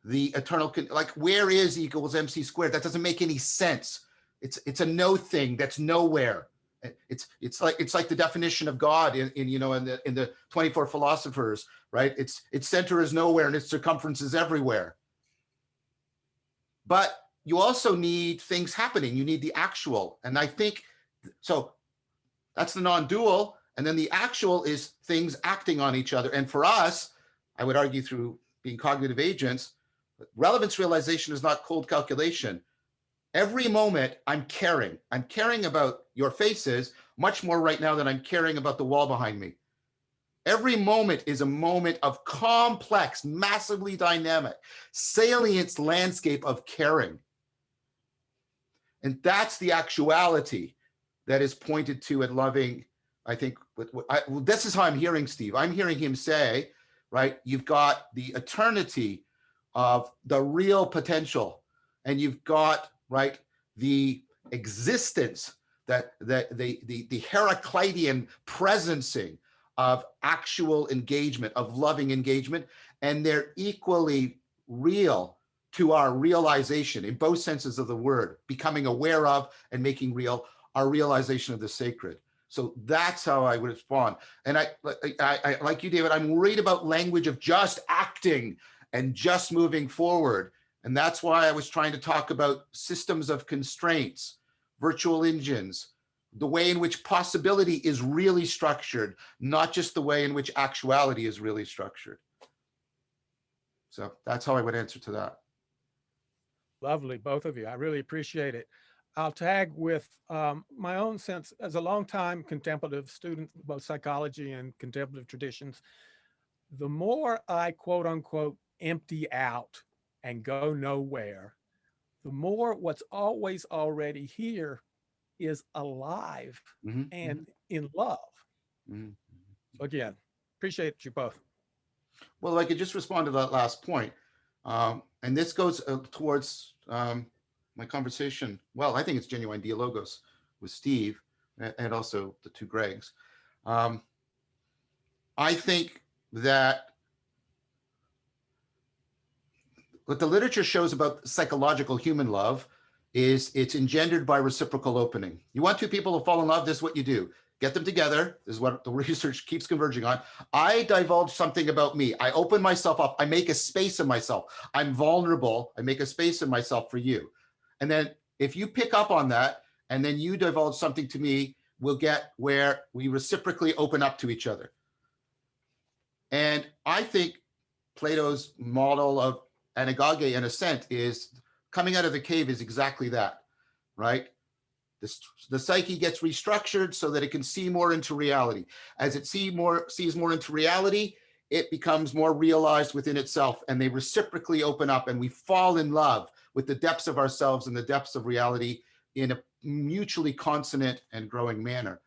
C: the eternal, like where is E equals MC squared? That doesn't make any sense. It's a no thing that's nowhere. It's like the definition of God in the 24 philosophers, right? Its center is nowhere and its circumference is everywhere. But you also need things happening. You need the actual. And I think, so that's the non-dual. And then the actual is things acting on each other. And for us, I would argue through being cognitive agents, relevance realization is not cold calculation. Every moment I'm caring about your faces much more right now than I'm caring about the wall behind me. Every moment is a moment of complex, massively dynamic, salient landscape of caring. And that's the actuality that is pointed to in loving, I think. This is how I'm hearing Steve. I'm hearing him say, right, you've got the eternity of the real potential, and you've got, right, the existence, that the Heraclitean presencing of actual engagement, of loving engagement, and they're equally real to our realization in both senses of the word, becoming aware of and making real our realization of the sacred. So that's how I would respond. And I like you, David, I'm worried about language of just acting and just moving forward. And that's why I was trying to talk about systems of constraints, virtual engines, the way in which possibility is really structured, not just the way in which actuality is really structured. So that's how I would answer to that.
G: Lovely, both of you. I really appreciate it. I'll tag with my own sense as a longtime contemplative student, both psychology and contemplative traditions. The more I quote unquote empty out and go nowhere, the more what's always already here is alive and in love. So again, appreciate you both.
C: Well, I could just respond to that last point. And this goes towards my conversation. Well, I think it's Genuine Dialogos with Steve and also the two Greggs. I think that what the literature shows about psychological human love is it's engendered by reciprocal opening. You want two people to fall in love, this is what you do. Get them together. This is what the research keeps converging on. I divulge something about me. I open myself up. I make a space in myself. I'm vulnerable. I make a space in myself for you. And then if you pick up on that, and then you divulge something to me, we'll get where we reciprocally open up to each other. And I think Plato's model of anagage and ascent is coming out of the cave is exactly that, right? The psyche gets restructured so that it can see more into reality. As it sees more into reality, it becomes more realized within itself, and they reciprocally open up, and we fall in love with the depths of ourselves and the depths of reality in a mutually consonant and growing manner.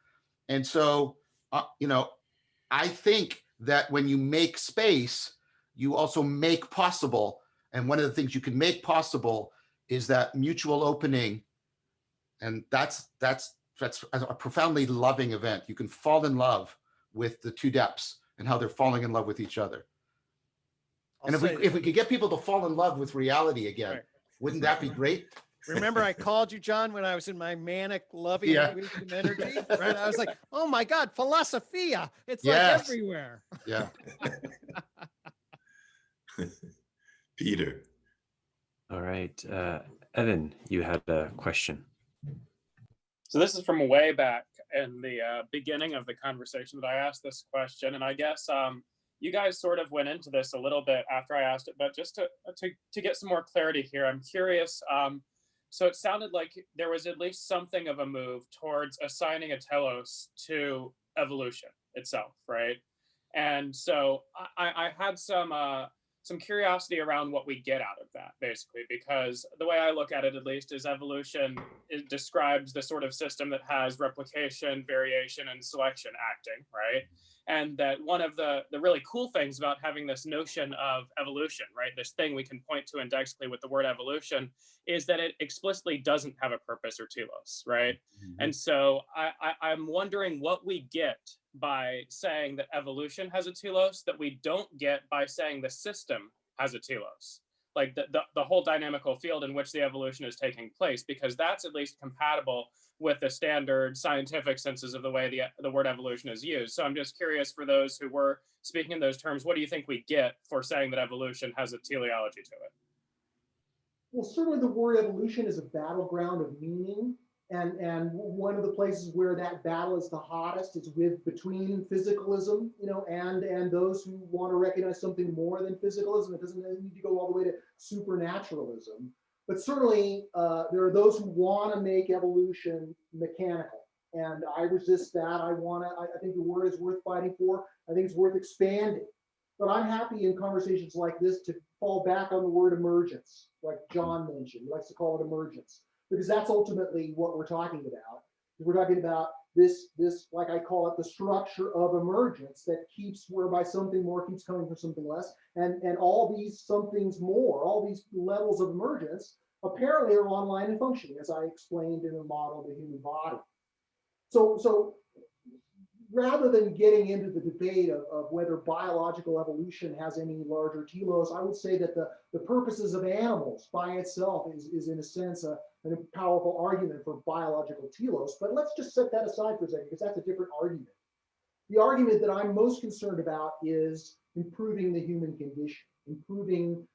C: And so, I think that when you make space, you also make possible. And one of the things you can make possible is that mutual opening. And that's a profoundly loving event. You can fall in love with the two depths and how they're falling in love with each other. And if we could get people to fall in love with reality again, wouldn't that be great?
B: Remember I called you, John, when I was in my manic loving
C: Yeah.
B: wisdom energy, right? I was like, oh my God, philosophia. It's like
C: Yes.
B: everywhere.
C: Yeah.
D: Peter.
F: All right. Evan, you had a question.
H: So this is from way back in the beginning of the conversation that I asked this question. And I guess you guys sort of went into this a little bit after I asked it, but just to get some more clarity here, I'm curious. So it sounded like there was at least something of a move towards assigning a telos to evolution itself, right? And so I had some curiosity around what we get out of that, basically, because the way I look at it, at least, is evolution. It describes the sort of system that has replication, variation, and selection acting, right? And that one of the really cool things about having this notion of evolution, right, this thing we can point to indexically with the word evolution, is that it explicitly doesn't have a purpose or telos, right? Mm-hmm. And so I'm wondering what we get by saying that evolution has a telos that we don't get by saying the system has a telos, like the whole dynamical field in which the evolution is taking place, because that's at least compatible with the standard scientific senses of the way the word evolution is used. So I'm just curious, for those who were speaking in those terms, what do you think we get for saying that evolution has a teleology to it?
E: Well, certainly the word evolution is a battleground of meaning. And one of the places where that battle is the hottest is between physicalism, and those who want to recognize something more than physicalism. It doesn't need to go all the way to supernaturalism. But certainly there are those who want to make evolution mechanical. And I resist that. I think the word is worth fighting for. I think it's worth expanding. But I'm happy in conversations like this to fall back on the word emergence, like John mentioned. He likes to call it emergence, because that's ultimately what we're talking about. We're talking about this, like I call it, the structure of emergence that keeps, whereby something more keeps coming from something less. And all these somethings more, all these levels of emergence apparently are online and functioning, as I explained in the model of the human body. So rather than getting into the debate of whether biological evolution has any larger telos, I would say that the purposes of animals by itself is in a sense a powerful argument for biological telos. But let's just set that aside for a second, because that's a different argument. The argument that I'm most concerned about is improving the human condition, improving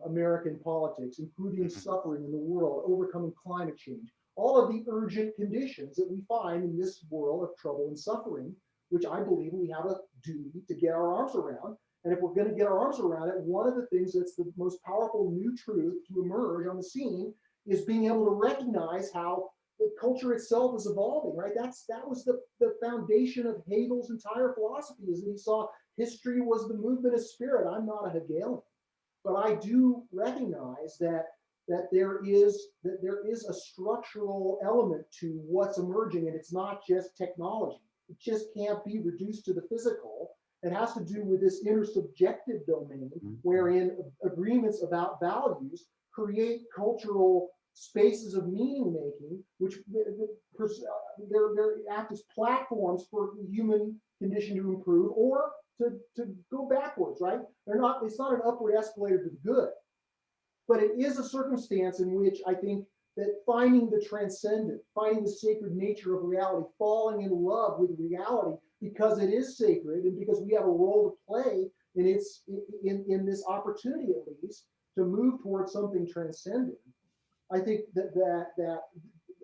E: American politics, improving suffering in the world, overcoming climate change, all of the urgent conditions that we find in this world of trouble and suffering, which I believe we have a duty to get our arms around. And if we're going to get our arms around it, one of the things that's the most powerful new truth to emerge on the scene is being able to recognize how the culture itself is evolving, right? That was the foundation of Hegel's entire philosophy, is that he saw history was the movement of spirit. I'm not a Hegelian, but I do recognize that there is a structural element to what's emerging, and it's not just technology. It just can't be reduced to the physical. It has to do with this intersubjective domain, wherein agreements about values create cultural spaces of meaning making, which they act as platforms for the human condition to improve or to go backwards, right? It's not an upward escalator to the good, but it is a circumstance in which I think that finding the transcendent, finding the sacred nature of reality, falling in love with reality because it is sacred and because we have a role to play in this opportunity, at least, to move towards something transcendent. I think that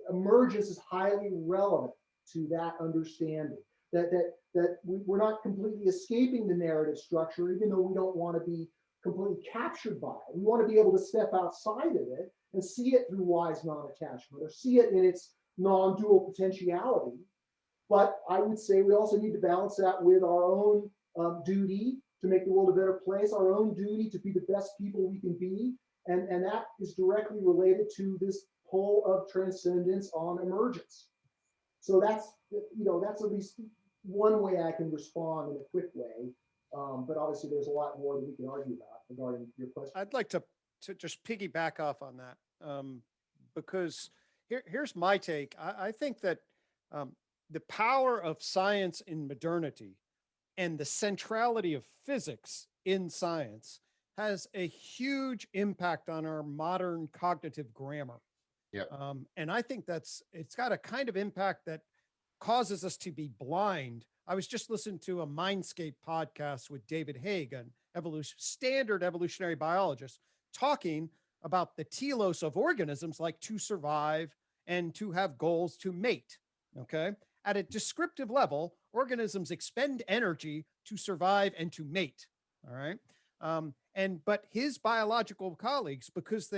E: emergence is highly relevant to that understanding. That we're not completely escaping the narrative structure, even though we don't want to be completely captured by it. We want to be able to step outside of it and see it through wise non-attachment, or see it in its non-dual potentiality. But I would say we also need to balance that with our own duty to make the world a better place, our own duty to be the best people we can be. And that is directly related to this pull of transcendence on emergence. So that's at least one way I can respond in a quick way. But obviously there's a lot more that we can argue about regarding your question.
B: I'd like to just piggyback off on that, because here's my take. I think that the power of science in modernity and the centrality of physics in science has a huge impact on our modern cognitive grammar.
C: Yeah.
B: And I think it's got a kind of impact that causes us to be blind. I was just listening to a Mindscape podcast with David Haig, an standard evolutionary biologist, talking about the telos of organisms, like to survive and to have goals to mate. Okay. At a descriptive level, organisms expend energy to survive and to mate. All right. But his biological colleagues, because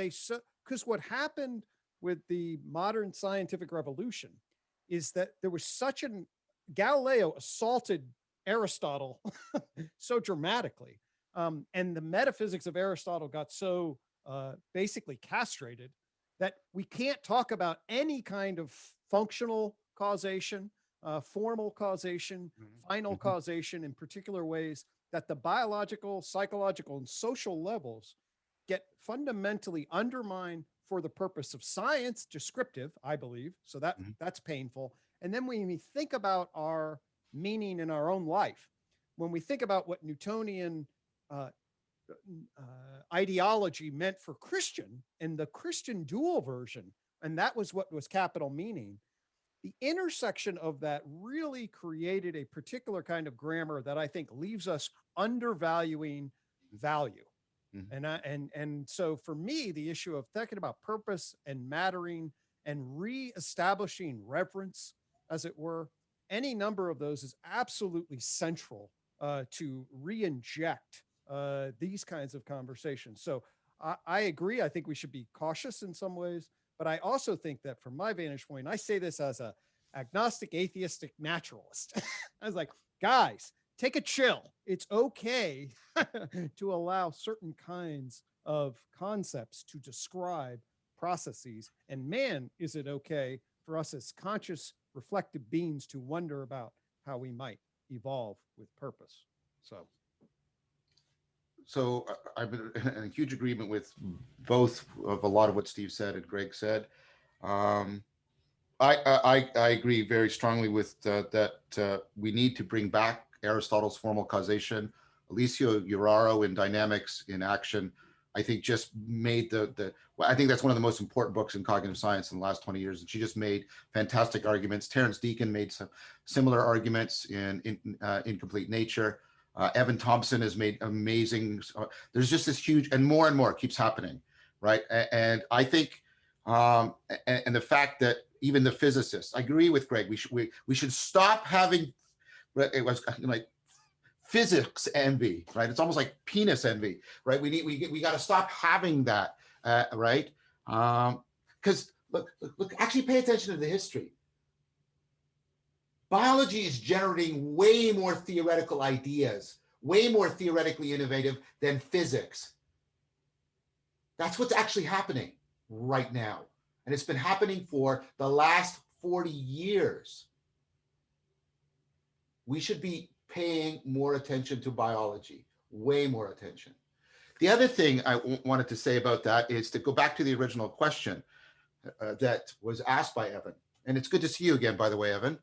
B: what happened with the modern scientific revolution is that there was Galileo assaulted Aristotle so dramatically. And the metaphysics of Aristotle got so basically castrated that we can't talk about any kind of functional causation, formal causation, final causation in particular ways, that the biological, psychological, and social levels get fundamentally undermined for the purpose of science, descriptive, I believe. So that's painful. And then when we think about our meaning in our own life, when we think about what Newtonian ideology meant for Christian and the Christian dual version, and that was what was capital meaning, the intersection of that really created a particular kind of grammar that I think leaves us undervaluing value. And so for me, the issue of thinking about purpose and mattering and reestablishing reverence, as it were, any number of those is absolutely central to re-inject these kinds of conversations. So I agree. I think we should be cautious in some ways, but I also think that from my vantage point, I say this as a agnostic, atheistic naturalist. I was like, guys, take a chill. It's okay to allow certain kinds of concepts to describe processes. And man, is it okay for us as conscious, reflective beings to wonder about how we might evolve with purpose.
C: So I'm in a huge agreement with both of a lot of what Steve said and Gregg said. I agree very strongly with that we need to bring back Aristotle's formal causation. Alessio Uraro in Dynamics in Action, I think just made I think that's one of the most important books in cognitive science in the last 20 years. And she just made fantastic arguments. Terence Deacon made some similar arguments in Incomplete Nature. Evan Thompson has made amazing, there's just this huge, and more keeps happening, right? And I think, and the fact that even the physicists, I agree with Gregg, we should stop having, it was like physics envy, right? It's almost like penis envy, right? We got to stop having that, right? Because look, actually pay attention to the history. Biology is generating way more theoretical ideas, way more theoretically innovative than physics. That's what's actually happening right now. And it's been happening for the last 40 years. We should be paying more attention to biology, way more attention. The other thing I wanted to say about that is to go back to the original question that was asked by Evan. And it's good to see you again, by the way, Evan.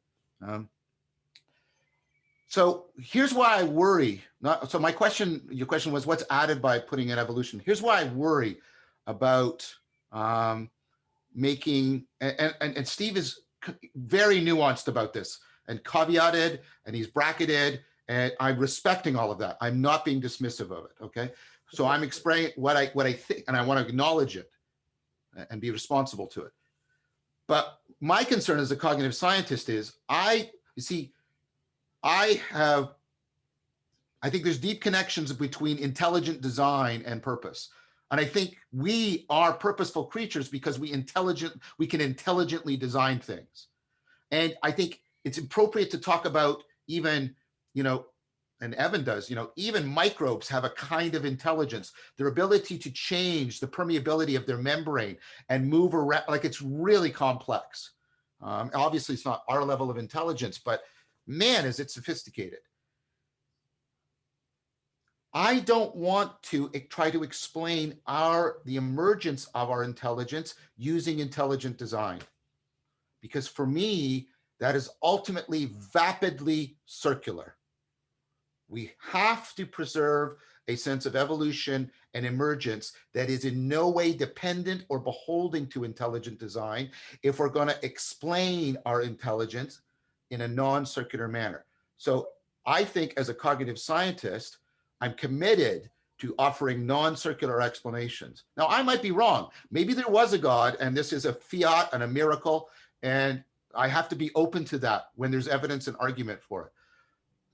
C: So here's why I worry. So your question was what's added by putting in evolution. Here's why I worry about making, and Steve is very nuanced about this and caveated, and he's bracketed, and I'm respecting all of that. I'm not being dismissive of it, okay? So I'm explaining what I think, and I want to acknowledge it and be responsible to it. But my concern as a cognitive scientist is I think there's deep connections between intelligent design and purpose. And I think we are purposeful creatures because we can intelligently design things. And I think it's appropriate to talk about even, and Evan does, even microbes have a kind of intelligence, their ability to change the permeability of their membrane and move around, like it's really complex. Obviously it's not our level of intelligence, but man, is it sophisticated. I don't want to try to explain the emergence of our intelligence using intelligent design, because for me, that is ultimately vapidly circular. We have to preserve a sense of evolution and emergence that is in no way dependent or beholden to intelligent design if we're going to explain our intelligence in a non-circular manner. So I think as a cognitive scientist, I'm committed to offering non-circular explanations. Now, I might be wrong. Maybe there was a God and this is a fiat and a miracle, and I have to be open to that when there's evidence and argument for it.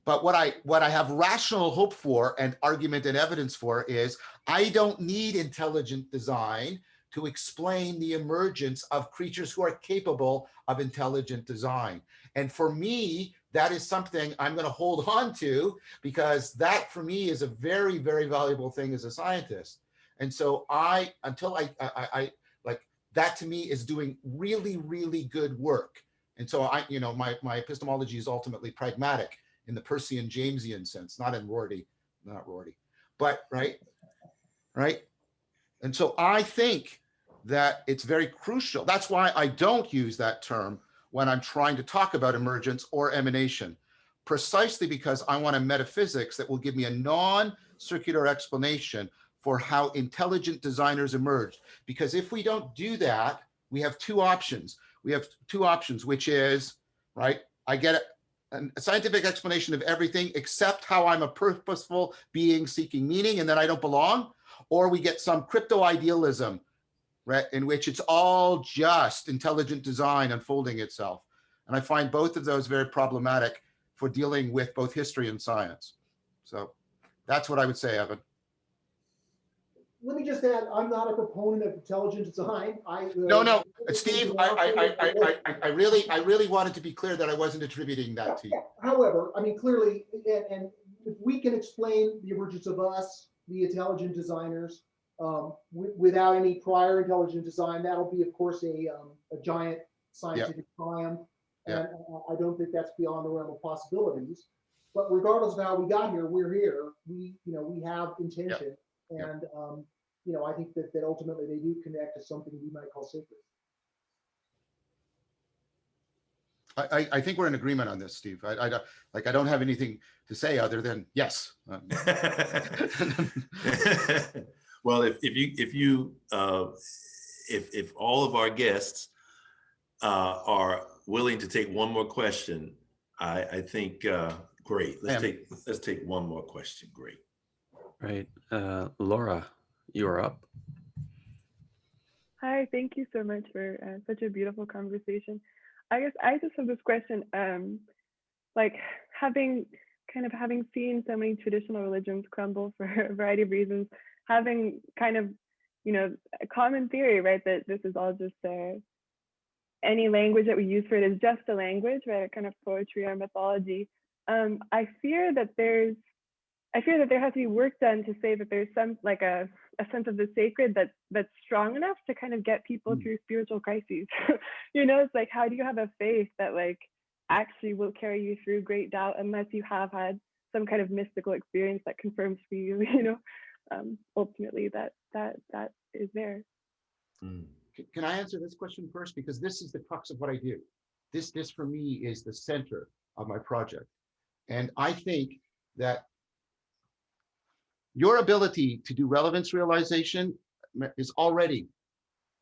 C: But what I have rational hope for and argument and evidence for is I don't need intelligent design to explain the emergence of creatures who are capable of intelligent design. And for me, that is something I'm going to hold on to, because that for me is a very, very valuable thing as a scientist. And so until I like, that to me is doing really, really good work. And so my epistemology is ultimately pragmatic in the Peircean Jamesian sense, not Rorty, but right. And so I think that it's very crucial. That's why I don't use that term when I'm trying to talk about emergence or emanation, precisely because I want a metaphysics that will give me a non-circular explanation for how intelligent designers emerged. Because if we don't do that, we have two options. Which is, right, I get a scientific explanation of everything except how I'm a purposeful being seeking meaning and then I don't belong, or we get some crypto idealism, right, in which it's all just intelligent design unfolding itself. And I find both of those very problematic for dealing with both history and science. So that's what I would say, Evan.
E: Let me just add, I'm not a proponent of intelligent design.
C: No, Steve, I really wanted to be clear that I wasn't attributing that to you.
E: However, I mean, clearly, and if we can explain the emergence of us, the intelligent designers, without any prior intelligent design, that'll be, of course, a giant scientific triumph. And I don't think that's beyond the realm of possibilities. But regardless of how we got here, we're here. We have intention, and I think that ultimately they do connect to something we might call sacred.
C: I think we're in agreement on this, Steve. I don't have anything to say other than yes.
D: Well, if all of our guests are willing to take one more question, I think great. Let's take one more question. Great.
F: Right, Laura, you are up.
I: Hi, thank you so much for such a beautiful conversation. I guess I just have this question, like having seen so many traditional religions crumble for a variety of reasons, having kind of, a common theory, right, that this is all just any language that we use for it is just a language, right, a kind of poetry or mythology. I fear that there has to be work done to say that there's some, like a sense of the sacred that's strong enough to kind of get people through spiritual crises. It's like, how do you have a faith that like actually will carry you through great doubt unless you have had some kind of mystical experience that confirms for you, ultimately that is there.
C: Can I answer this question first? Because this is the crux of what I do. This for me is the center of my project. And I think that your ability to do relevance realization is already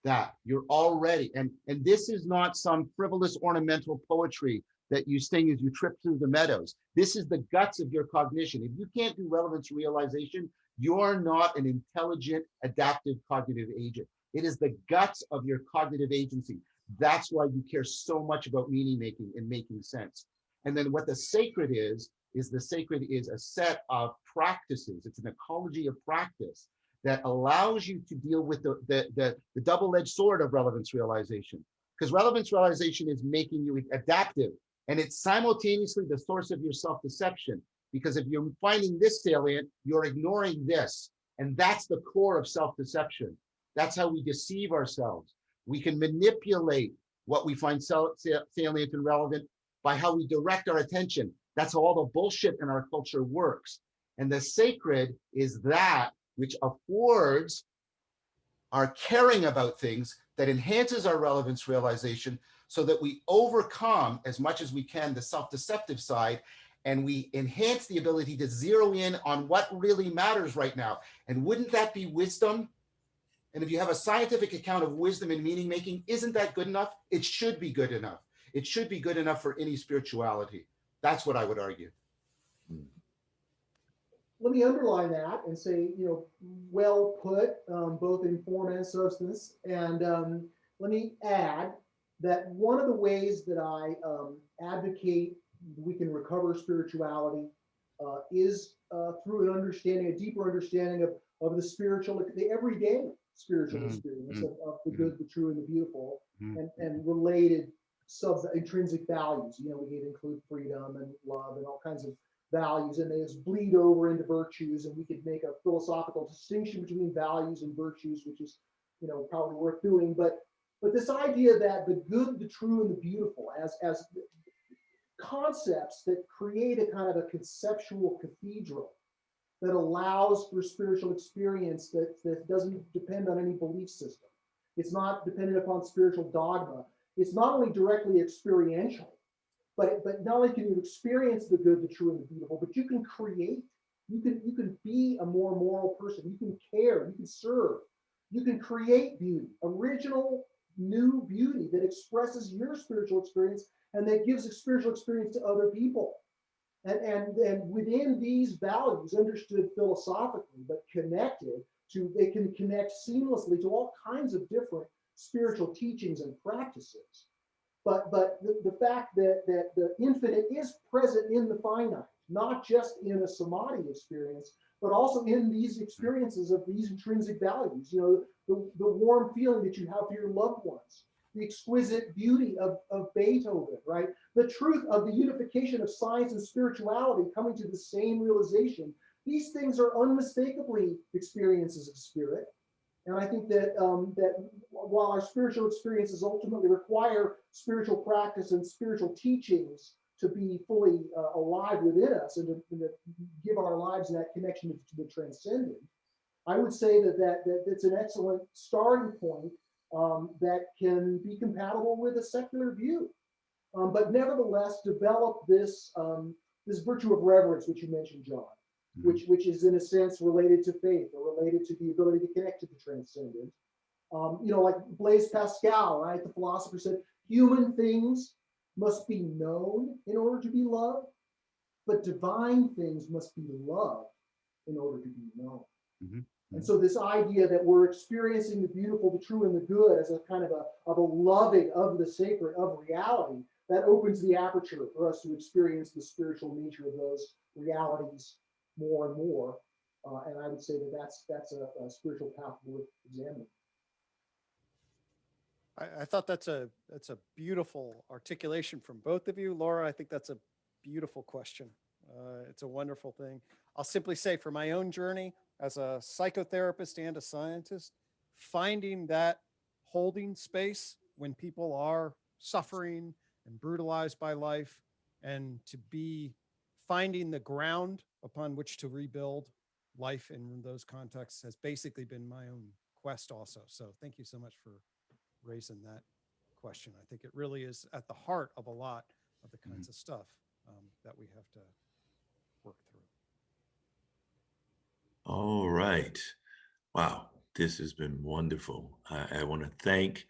C: that. You're already, and this is not some frivolous ornamental poetry that you sing as you trip through the meadows. This is the guts of your cognition. If you can't do relevance realization, you're not an intelligent, adaptive cognitive agent. It is the guts of your cognitive agency. That's why you care so much about meaning making and making sense. And then what the sacred is the sacred is a set of practices. It's an ecology of practice that allows you to deal with the double-edged sword of relevance realization. Because relevance realization is making you adaptive, and it's simultaneously the source of your self-deception. Because if you're finding this salient, you're ignoring this. And that's the core of self-deception. That's how we deceive ourselves. We can manipulate what we find salient and relevant by how we direct our attention. That's how all the bullshit in our culture works. And the sacred is that which affords our caring about things that enhances our relevance realization so that we overcome as much as we can the self-deceptive side and we enhance the ability to zero in on what really matters right now. And wouldn't that be wisdom? And if you have a scientific account of wisdom and meaning making, isn't that good enough? It should be good enough. It should be good enough for any spirituality. That's what I would argue.
E: Let me underline that and say, well put, both in form and substance. And let me add that one of the ways that I advocate we can recover spirituality is through an understanding, a deeper understanding of the spiritual, the everyday spiritual experience of the good, the true, and the beautiful, and related intrinsic values. We can include freedom and love and all kinds of values, and they just bleed over into virtues, and we could make a philosophical distinction between values and virtues, which is probably worth doing. But this idea that the good, the true, and the beautiful as concepts that create a kind of a conceptual cathedral that allows for spiritual experience that doesn't depend on any belief system. It's not dependent upon spiritual dogma. It's not only directly experiential, but not only can you experience the good, the true, and the beautiful, but you can create. You can be a more moral person. You can care. You can serve. You can create beauty, original, new beauty that expresses your spiritual experience and that gives a spiritual experience to other people. And within these values, understood philosophically, but connected to, they can connect seamlessly to all kinds of different spiritual teachings and practices. But the fact that the infinite is present in the finite, not just in a samadhi experience, but also in these experiences of these intrinsic values, the warm feeling that you have for your loved ones, the exquisite beauty of Beethoven, right? The truth of the unification of science and spirituality coming to the same realization. These things are unmistakably experiences of spirit. And I think that while our spiritual experiences ultimately require spiritual practice and spiritual teachings to be fully alive within us and to give our lives that connection to the transcendent, I would say that it's an excellent starting point that can be compatible with a secular view, but nevertheless develop this virtue of reverence, which you mentioned, John, which is in a sense related to faith or related to the ability to connect to the transcendent. Like Blaise Pascal, right? The philosopher said, human things must be known in order to be loved, but divine things must be loved in order to be known. And so this idea that we're experiencing the beautiful, the true, and the good as a kind of a loving of the sacred, of reality, that opens the aperture for us to experience the spiritual nature of those realities more and more. And I would say that's a spiritual path worth examining.
B: I thought that's a beautiful articulation from both of you. Laura, I think that's a beautiful question. It's a wonderful thing. I'll simply say, for my own journey as a psychotherapist and a scientist, finding that holding space when people are suffering and brutalized by life, and to be finding the ground upon which to rebuild life in those contexts has basically been my own quest also. So thank you so much for raising that question. I think it really is at the heart of a lot of the kinds of stuff that we have to work through.
D: All right. Wow, this has been wonderful. I want to thank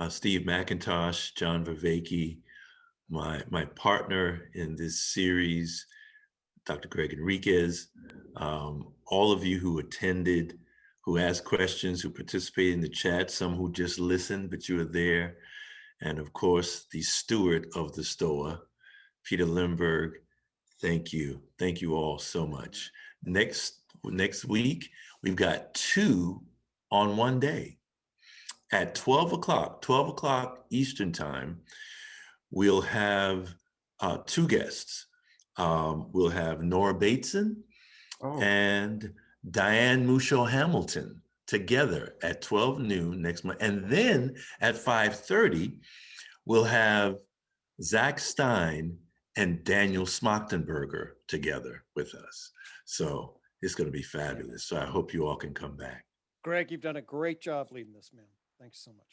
D: Steve McIntosh, John Vervaeke, my partner in this series, Dr. Gregg Henriques, all of you who attended, who asked questions, who participated in the chat, some who just listened, but you were there. And of course, the steward of the Stoa, Peter Limberg. Thank you. Thank you all so much. Next week, we've got 2 on one day. At 12 o'clock Eastern time, we'll have 2 guests. We'll have Nora Bateson and Diane Musho Hamilton together at 12 noon next month. And then at 5:30, we'll have Zach Stein and Daniel Smachtenberger together with us. So it's going to be fabulous. So I hope you all can come back.
B: Gregg, you've done a great job leading this, man. Thanks so much.